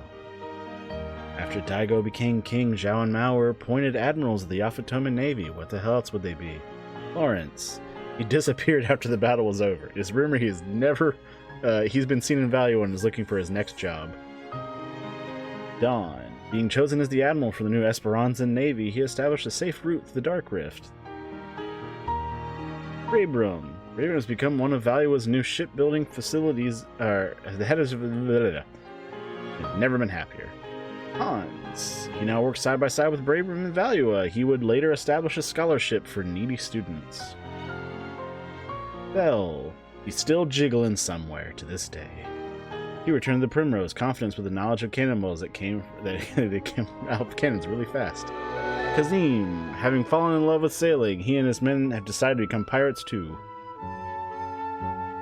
After Daigo became king, Zhao and Mao were appointed admirals of the Yafutoma Navy. What the hell else would they be? Lawrence. He disappeared after the battle was over. It's rumored he's been seen in Valua and is looking for his next job. Dawn. Being chosen as the admiral for the new Esperanza Navy, he established a safe route to the Dark Rift. Brabram. Brabram has become one of Valua's new shipbuilding facilities, the head of... Never been happier. Hans. He now works side by side with Brabram and Valua. He would later establish a scholarship for needy students. Bell. He's still jiggling somewhere to this day. He returned to the Primrose, confidence with the knowledge of cannonballs that came out of cannons really fast. Kazim, having fallen in love with sailing, he and his men have decided to become pirates too.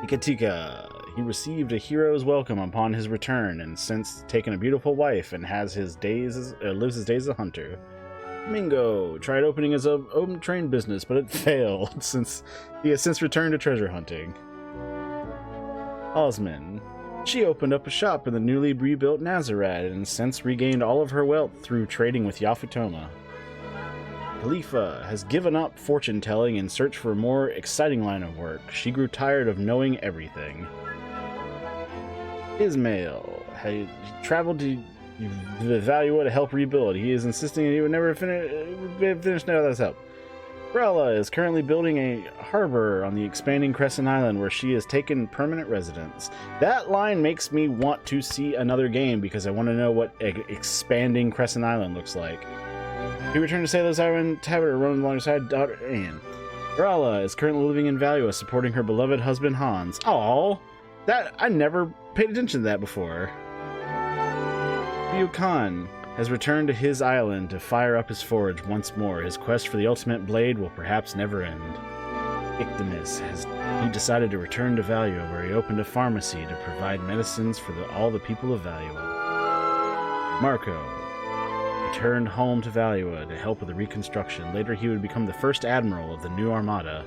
Ikatika, he received a hero's welcome upon his return, and since taken a beautiful wife and lives his days as a hunter. Mingo tried opening his own train business, but it failed since he has since returned to treasure hunting. Osman. She opened up a shop in the newly rebuilt Nazareth and since regained all of her wealth through trading with Yafutoma. Khalifa has given up fortune telling in search for a more exciting line of work. She grew tired of knowing everything. Ismail had traveled to Valua to help rebuild. He is insisting that he would never finish without his help. Brella is currently building a harbor on the expanding Crescent Island where she has taken permanent residence. That line makes me want to see another game because I want to know what expanding Crescent Island looks like. He returned to Sailor's Island Tavern, running alongside daughter Anne. Brella is currently living in Valua, supporting her beloved husband Hans. Aww, that I never paid attention to that before. Liu Khan has returned to his island to fire up his forge once more. His quest for the ultimate blade will perhaps never end. Ictimus he decided to return to Valua, where he opened a pharmacy to provide medicines for all the people of Valua. Marco returned home to Valua to help with the reconstruction. Later he would become the first admiral of the new armada.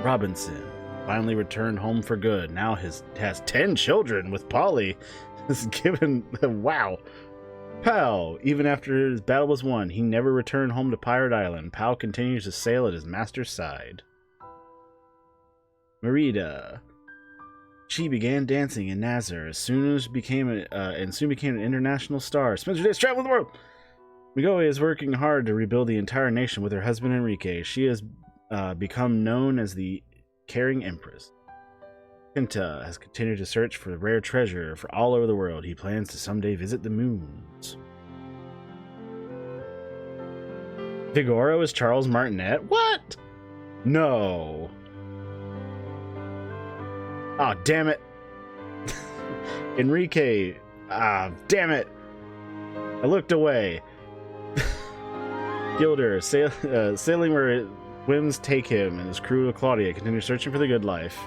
Robinson finally returned home for good. Now has 10 children with Polly. Is given wow. Pao, even after his battle was won, he never returned home to Pirate Island. Pao continues to sail at his master's side. Merida. She began dancing in Nazar and soon became an international star. Spends her days traveling the world. Migoe is working hard to rebuild the entire nation with her husband Enrique. She has become known as the Caring Empress. Kenta has continued to search for the rare treasure for all over the world. He plans to someday visit the moons. Figaro is Charles Martinet? What? No. Ah, oh, damn it. Enrique. Ah, damn it. I looked away. Gilder, sailing where winds take him, and his crew of Claudia continue searching for the good life.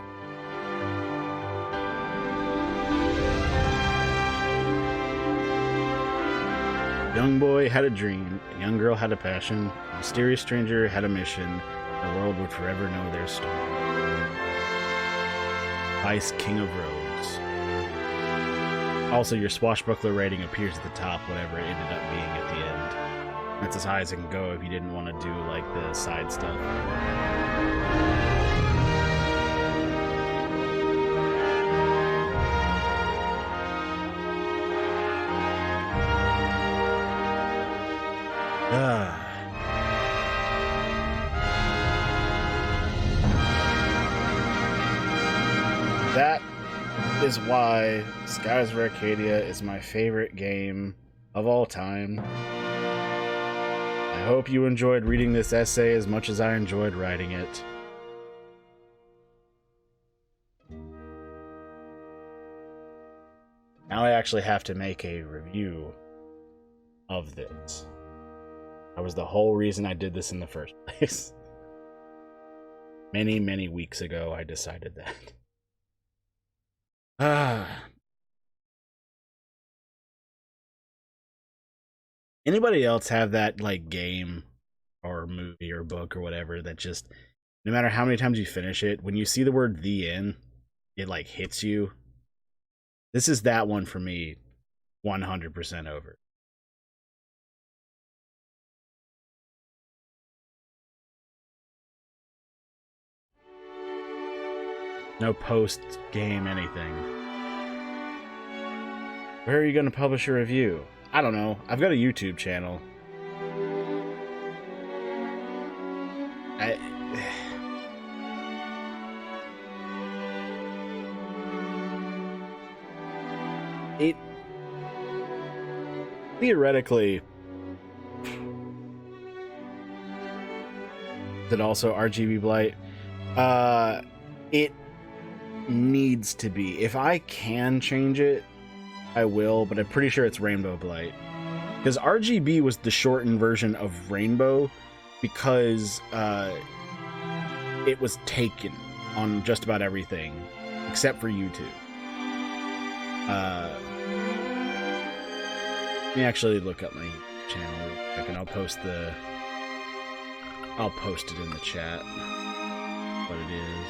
Young boy had a dream, a young girl had a passion, a mysterious stranger had a mission, the world would forever know their story. Vice King of Rogues. Also, your swashbuckler rating appears at the top, whatever it ended up being at the end. That's as high as it can go if you didn't want to do, like, the side stuff. That is why Skies of Arcadia is my favorite game of all time. I hope you enjoyed reading this essay as much as I enjoyed writing it. Now I actually have to make a review of this. That was the whole reason I did this in the first place. Many, many weeks ago, I decided that. Anybody else have that, like, game or movie or book or whatever that just, no matter how many times you finish it, when you see the word "the end," it, like, hits you? This is that one for me, 100% over. No post-game anything. Where are you going to publish a review? I don't know. I've got a YouTube channel. It theoretically that also RGB Blight. It needs to be. If I can change it, I will, but I'm pretty sure it's Rainbow Blight. Because RGB was the shortened version of Rainbow because it was taken on just about everything except for YouTube. Let me actually look up my channel real quick and I'll post it in the chat what it is.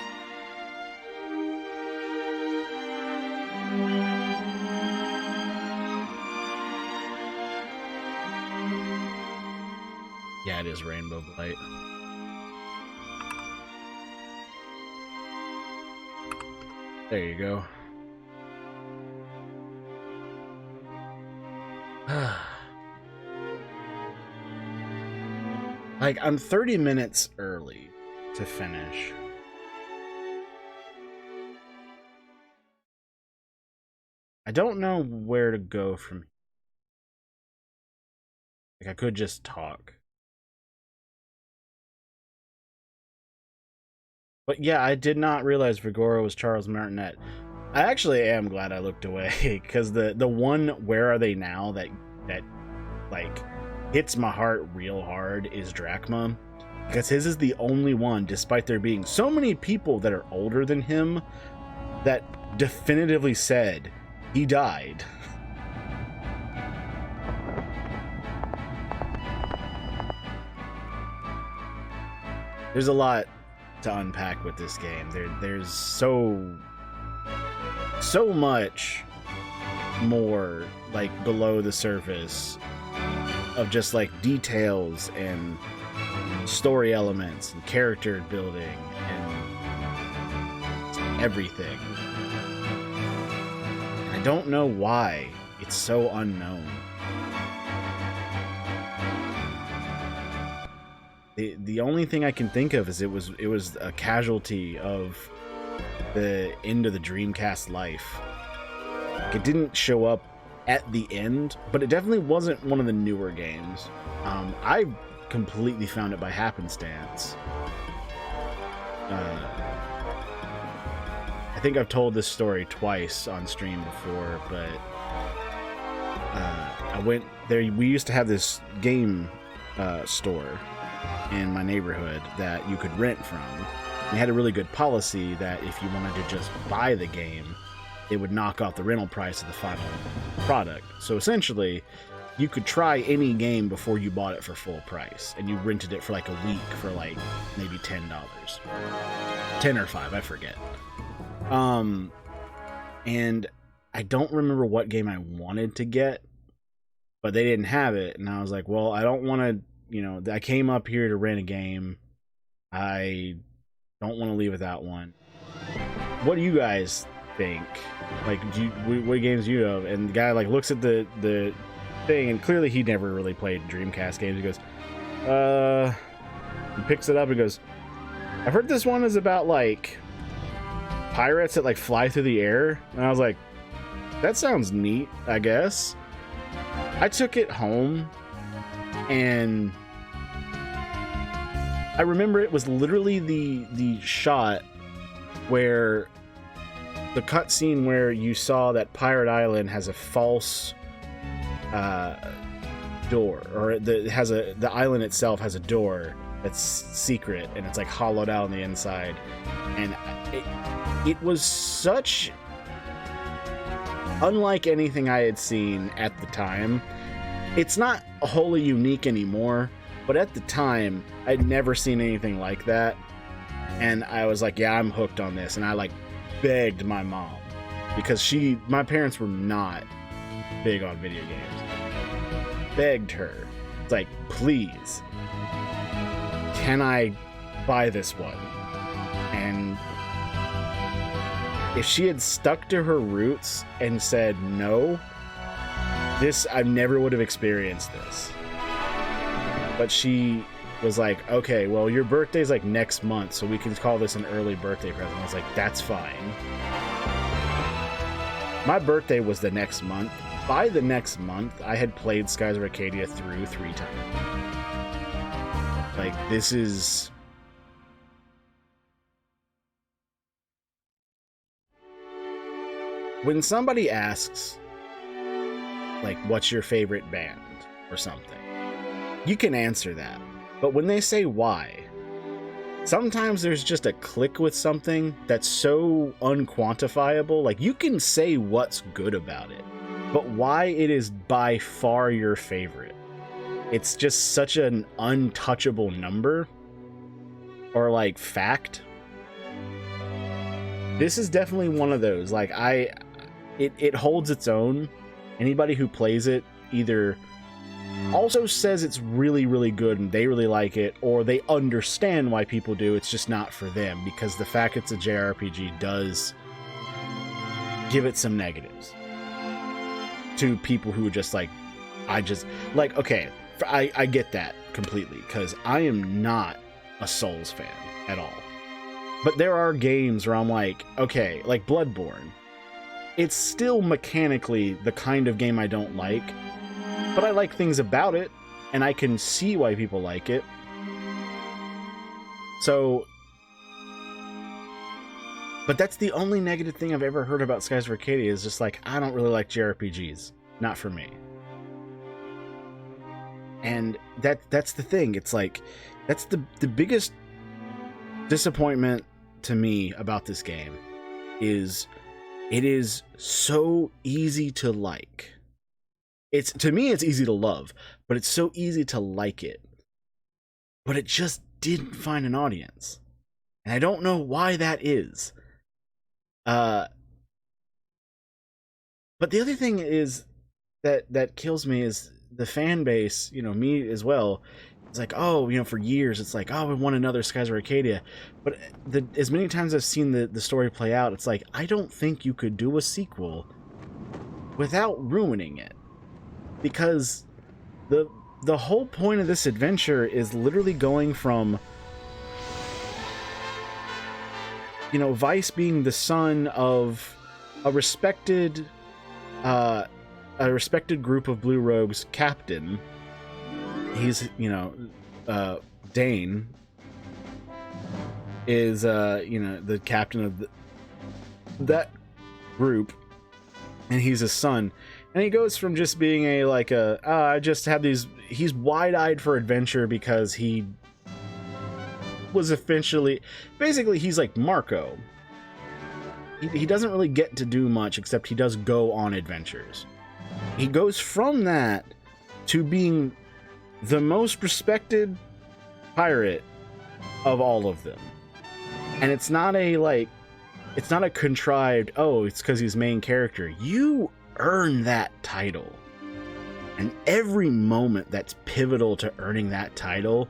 Yeah, it is Rainbow Blight. There you go. Like, I'm 30 minutes early to finish. I don't know where to go from here. Like, I could just talk. But yeah, I did not realize Vigora was Charles Martinet. I actually am glad I looked away, because the one "Where Are They Now" that like hits my heart real hard is Drachma, because his is the only one, despite there being so many people that are older than him, that definitively said he died. There's a lot to unpack with this game. There's so much more, like, below the surface of just, like, details and story elements and character building and everything. I don't know why it's so unknown. The only thing I can think of is it was a casualty of the end of the Dreamcast life. Like, it didn't show up at the end, but it definitely wasn't one of the newer games. I completely found it by happenstance. I think I've told this story twice on stream before, but I went there. We used to have this game store in my neighborhood that you could rent from. They had a really good policy that if you wanted to just buy the game, it would knock off the rental price of the final product. So essentially, you could try any game before you bought it for full price, and you rented it for like a week for like maybe $10. 10 or 5, I forget. And I don't remember what game I wanted to get, but they didn't have it, and I was like, well, I don't want to, I came up here to rent a game. I don't want to leave without one. What do you guys think? Like, what games do you know? And the guy, like, looks at the thing, and clearly he never really played Dreamcast games. He goes, he picks it up and goes, I've heard this one is about, like, pirates that, like, fly through the air. And I was like, that sounds neat, I guess. I took it home, and I remember it was literally the shot where the cutscene where you saw that Pirate Island has a false door, or the island itself has a door that's secret and it's like hollowed out on the inside, and it was such unlike anything I had seen at the time. It's not wholly unique anymore, but at the time I'd never seen anything like that, and I was like, yeah, I'm hooked on this. And I like begged my mom, because my parents were not big on video games. Begged her, it's like, please, can I buy this one? And if she had stuck to her roots and said no, I never would have experienced this. But she was like, okay, well, your birthday's like next month, so we can call this an early birthday present. I was like, that's fine. My birthday was the next month. By the next month, I had played Skies of Arcadia through 3 times. Like, this is... When somebody asks, like, what's your favorite band or something, you can answer that. But when they say why, sometimes there's just a click with something that's so unquantifiable. Like, you can say what's good about it, but why it is by far your favorite, it's just such an untouchable number or like fact. This is definitely one of those. Like, it holds its own. Anybody who plays it either also says it's really, really good and they really like it, or they understand why people do. It's just not for them, because the fact it's a JRPG does give it some negatives to people who just like, okay, I get that completely, because I am not a Souls fan at all. But there are games where I'm like, okay, like Bloodborne, it's still mechanically the kind of game I don't like, but I like things about it, and I can see why people like it. So, but that's the only negative thing I've ever heard about Skies of Arcadia, is just like, I don't really like JRPGs. Not for me. And that's the thing. It's like, that's the biggest disappointment to me about this game, is it is so easy to like. To me, it's easy to love, but it's so easy to like it. But it just didn't find an audience. And I don't know why that is. But the other thing is that kills me is the fan base, me as well. It's like, oh, for years, it's like, oh, we want another Skies of Arcadia. But as many times I've seen the story play out, it's like, I don't think you could do a sequel without ruining it. Because the whole point of this adventure is literally going from, Vice being the son of a respected group of Blue Rogues captain. He's, Dane is, the captain of that group, and he's his son. And he goes from just being I just have these, he's wide-eyed for adventure because he was basically he's like Marco. He doesn't really get to do much, except he does go on adventures. He goes from that to being the most respected pirate of all of them. And it's not a contrived, it's because he's main character. You earn that title. And every moment that's pivotal to earning that title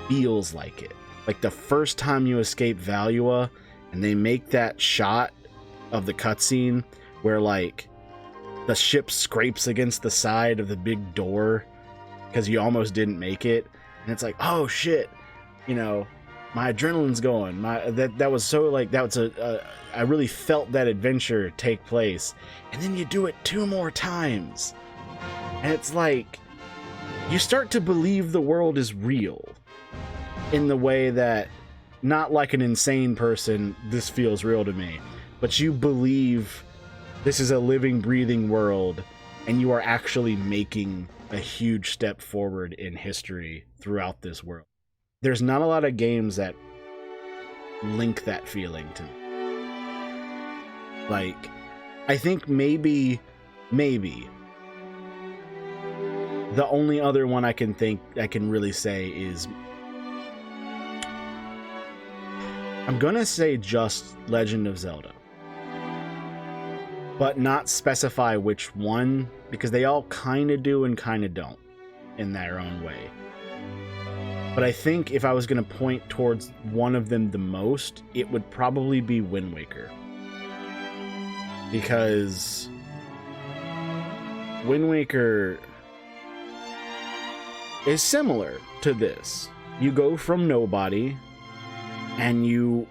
feels like it. Like the first time you escape Valua and they make that shot of the cutscene where like the ship scrapes against the side of the big door because you almost didn't make it, and it's like, oh shit, my adrenaline's going. That was so like, that was I really felt that adventure take place. And then you do it 2 more times, and it's like you start to believe the world is real. in the way that, not like an insane person, this feels real to me, but you believe this is a living, breathing world, and you are actually making a huge step forward in history throughout this world. There's not a lot of games that link that feeling to me. Like, I think maybe the only other one I can really say is, I'm gonna say just Legend of Zelda, but not specify which one, because they all kind of do and kind of don't in their own way. But I think if I was gonna point towards one of them the most, it would probably be Wind Waker, because Wind Waker is similar to this. You go from nobody and you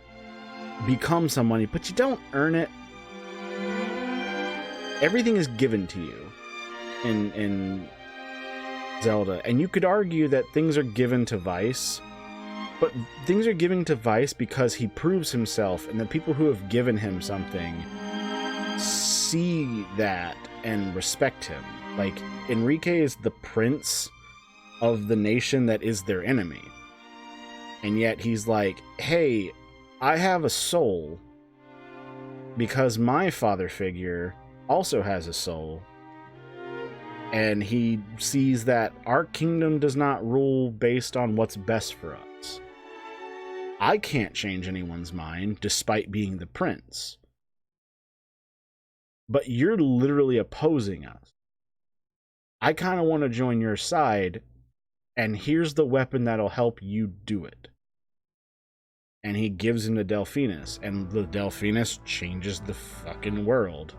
become someone, but you don't earn it. Everything is given to you in Zelda, and you could argue that things are given to Vice, but things are given to Vice because he proves himself, and the people who have given him something see that and respect him. Like, Enrique is the prince of the nation that is their enemy, and yet he's like, hey, I have a soul because my father figure also has a soul, and he sees that our kingdom does not rule based on what's best for us. I can't change anyone's mind despite being the prince, but you're literally opposing us. I kind of want to join your side, and here's the weapon that'll help you do it. And he gives him the Delphinus, and the Delphinus changes the fucking world.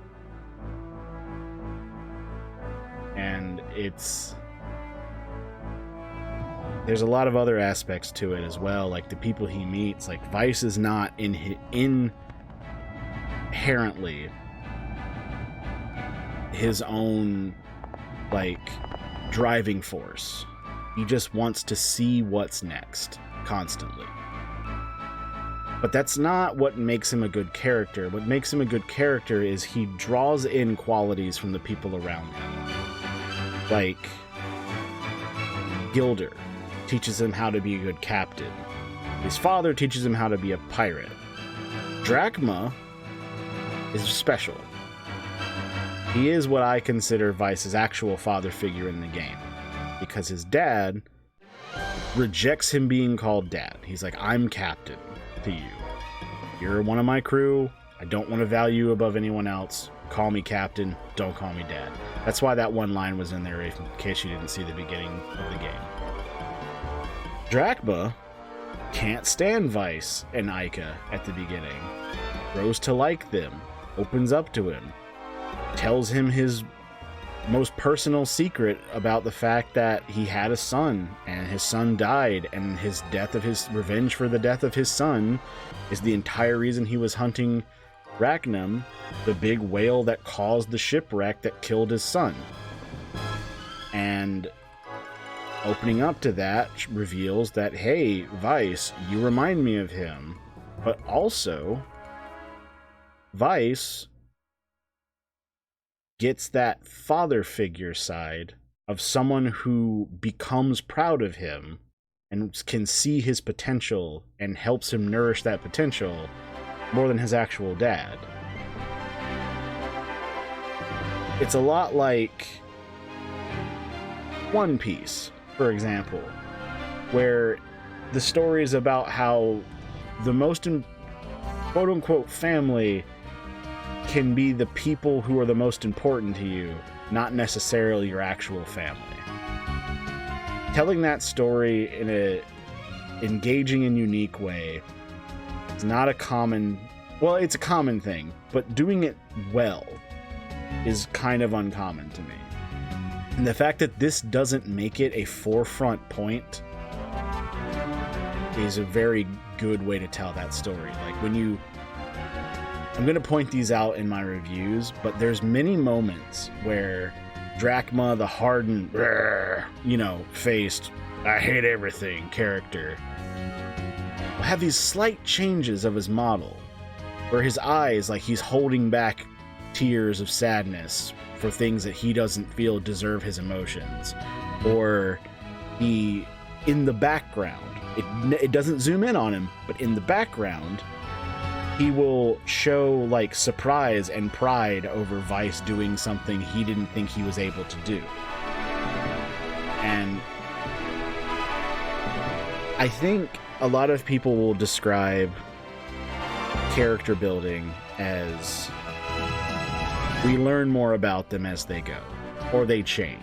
And there's a lot of other aspects to it as well, like the people he meets. Like, Vice is not inherently his own, like, driving force. He just wants to see what's next constantly. But that's not what makes him a good character. What makes him a good character is he draws in qualities from the people around him. Like, Gilder teaches him how to be a good captain. His father teaches him how to be a pirate. Drachma is special. He is what I consider Vice's actual father figure in the game, because his dad rejects him being called dad. He's like, I'm captain to you. You're one of my crew. I don't want to value you above anyone else. Call me captain. Don't call me dad. That's why that one line was in there, in case you didn't see the beginning of the game. Drachma can't stand Vice and Ica at the beginning. Grows to like them. Opens up to him. Tells him his most personal secret about the fact that he had a son and his son died, and his revenge for the death of his son is the entire reason he was hunting Rachnum, the big whale that caused the shipwreck that killed his son. And opening up to that reveals that, hey, Vice, you remind me of him. But also, Vice gets that father figure side of someone who becomes proud of him and can see his potential and helps him nourish that potential more than his actual dad. It's a lot like One Piece, for example, where the story is about how the most quote-unquote family can be the people who are the most important to you, not necessarily your actual family. Telling that story in a engaging and unique way is not a common... Well, it's a common thing, but doing it well is kind of uncommon to me. And the fact that this doesn't make it a forefront point is a very good way to tell that story. Like, when you... I'm going to point these out in my reviews, but there's many moments where Drachma, the hardened, faced I hate everything character will have these slight changes of his model, where his eyes, like he's holding back tears of sadness for things that he doesn't feel deserve his emotions, or he, in the background, it doesn't zoom in on him, but in the background, he will show like surprise and pride over Vice doing something he didn't think he was able to do. And I think a lot of people will describe character building as we learn more about them as they go, or they change.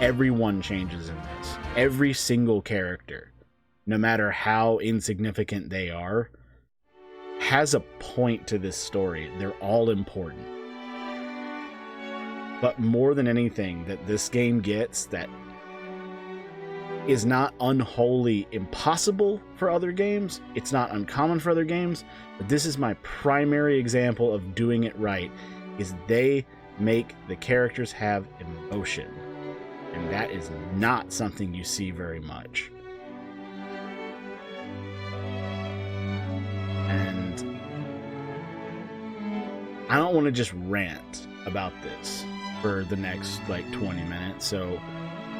Everyone changes in this. Every single character, no matter how insignificant they are, has a point to this story. They're all important. But more than anything that this game gets that is not unwholly impossible for other games, it's not uncommon for other games, but this is my primary example of doing it right, is they make the characters have emotion. And that is not something you see very much. And I don't want to just rant about this for the next like 20 minutes, so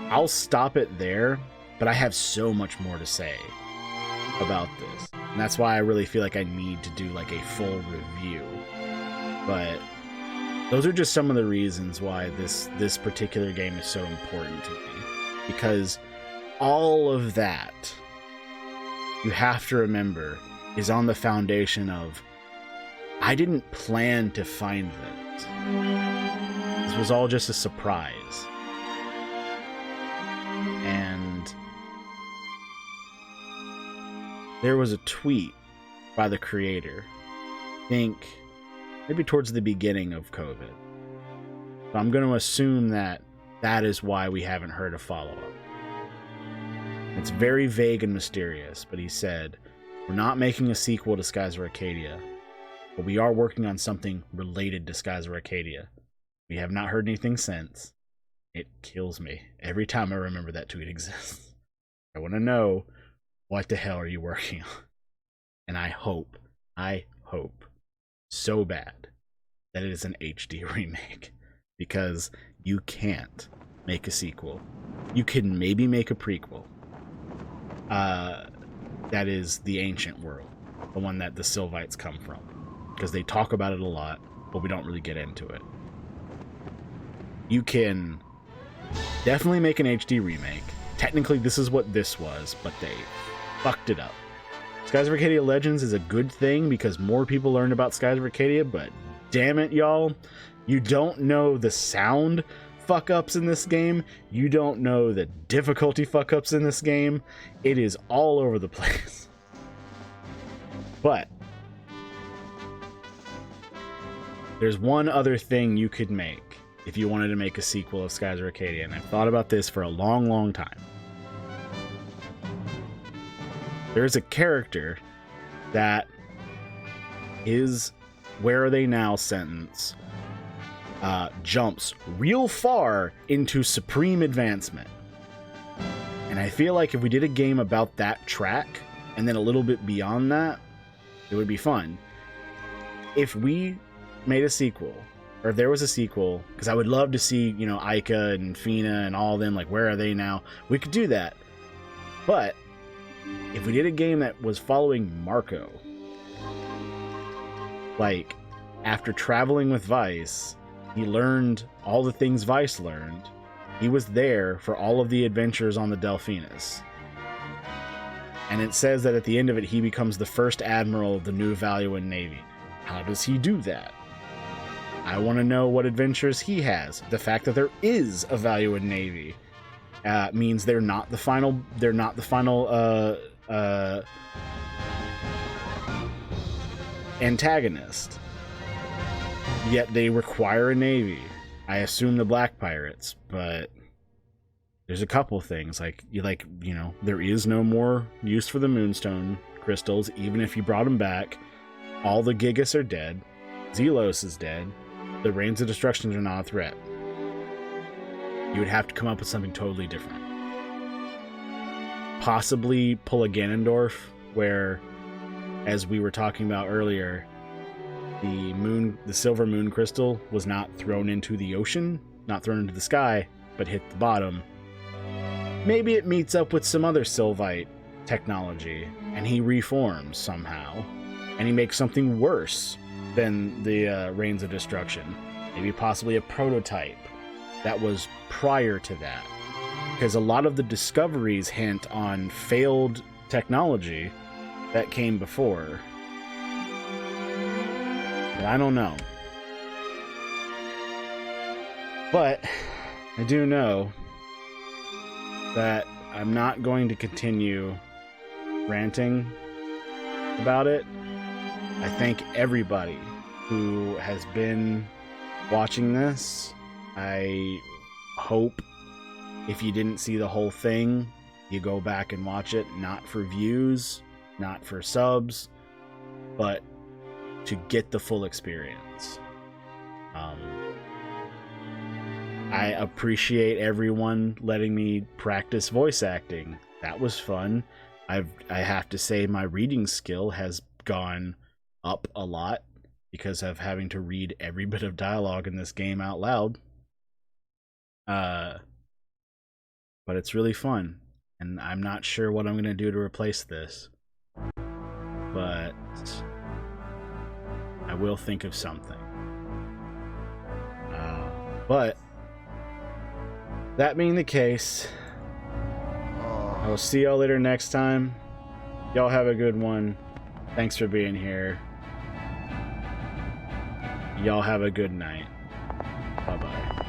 I'll stop it there, but I have so much more to say about this. And that's why I really feel like I need to do like a full review. But those are just some of the reasons why this particular game is so important to me. Because all of that, you have to remember, is on the foundation of, I didn't plan to find this. This was all just a surprise. And there was a tweet by the creator, I think maybe towards the beginning of COVID. So I'm going to assume that that is why we haven't heard a follow-up. It's very vague and mysterious, but he said, "We're not making a sequel to Skies of Arcadia, but we are working on something related to Skies of Arcadia. We have not heard anything since." It kills me every time I remember that tweet exists. I want to know, what the hell are you working on? And I hope so bad that it is an HD remake, because you can't make a sequel. You can maybe make a prequel. That is the ancient world, the one that the Sylvites come from, because they talk about it a lot, but we don't really get into it. You can definitely make an HD remake. Technically, this is what this was, but they fucked it up. Skies of Arcadia Legends is a good thing because more people learned about Skies of Arcadia, but damn it, y'all, you don't know the sound fuck-ups in this game. You don't know the difficulty fuck-ups in this game. It is all over the place. But there's one other thing you could make if you wanted to make a sequel of Skies of Arcadia, and I've thought about this for a long, long time. There's a character that his "Where Are They Now" sentence jumps real far into supreme advancement. And I feel like if we did a game about that track, and then a little bit beyond that, it would be fun. If we made a sequel, or if there was a sequel, because I would love to see, you know, Ica and Fina and all of them, like, where are they now? We could do that. But if we did a game that was following Marco, like, after traveling with Vice, he learned all the things Vice learned. He was there for all of the adventures on the Delphinus. And it says that at the end of it, he becomes the first admiral of the new Valuan Navy. How does he do that? I want to know what adventures he has. The fact that there is a Valuan Navy means they're not the final antagonist. Yet they require a navy. I assume the Black Pirates, but there's a couple things like there is no more use for the Moonstone crystals, even if you brought them back. All the Gigas are dead. Zelos is dead. The Rains of Destruction are not a threat. You would have to come up with something totally different. possibly pull a Ganondorf, where, as we were talking about earlier, the silver moon crystal was not thrown into the ocean, not thrown into the sky, but hit the bottom. Maybe it meets up with some other Sylvite technology, and he reforms somehow, and he makes something worse than the Rains of Destruction. Maybe possibly a prototype that was prior to that. Because a lot of the discoveries hint on failed technology that came before. But I don't know. But I do know that I'm not going to continue ranting about it. I thank everybody who has been watching this. I hope if you didn't see the whole thing, you go back and watch it, not for views, not for subs, but to get the full experience. I appreciate everyone letting me practice voice acting. That was fun. I have to say my reading skill has gone up a lot because of having to read every bit of dialogue in this game out loud. But it's really fun, and I'm not sure what I'm going to do to replace this. But I will think of something. But that being the case, I will see y'all later next time. Y'all have a good one. Thanks for being here. Y'all have a good night. Bye-bye.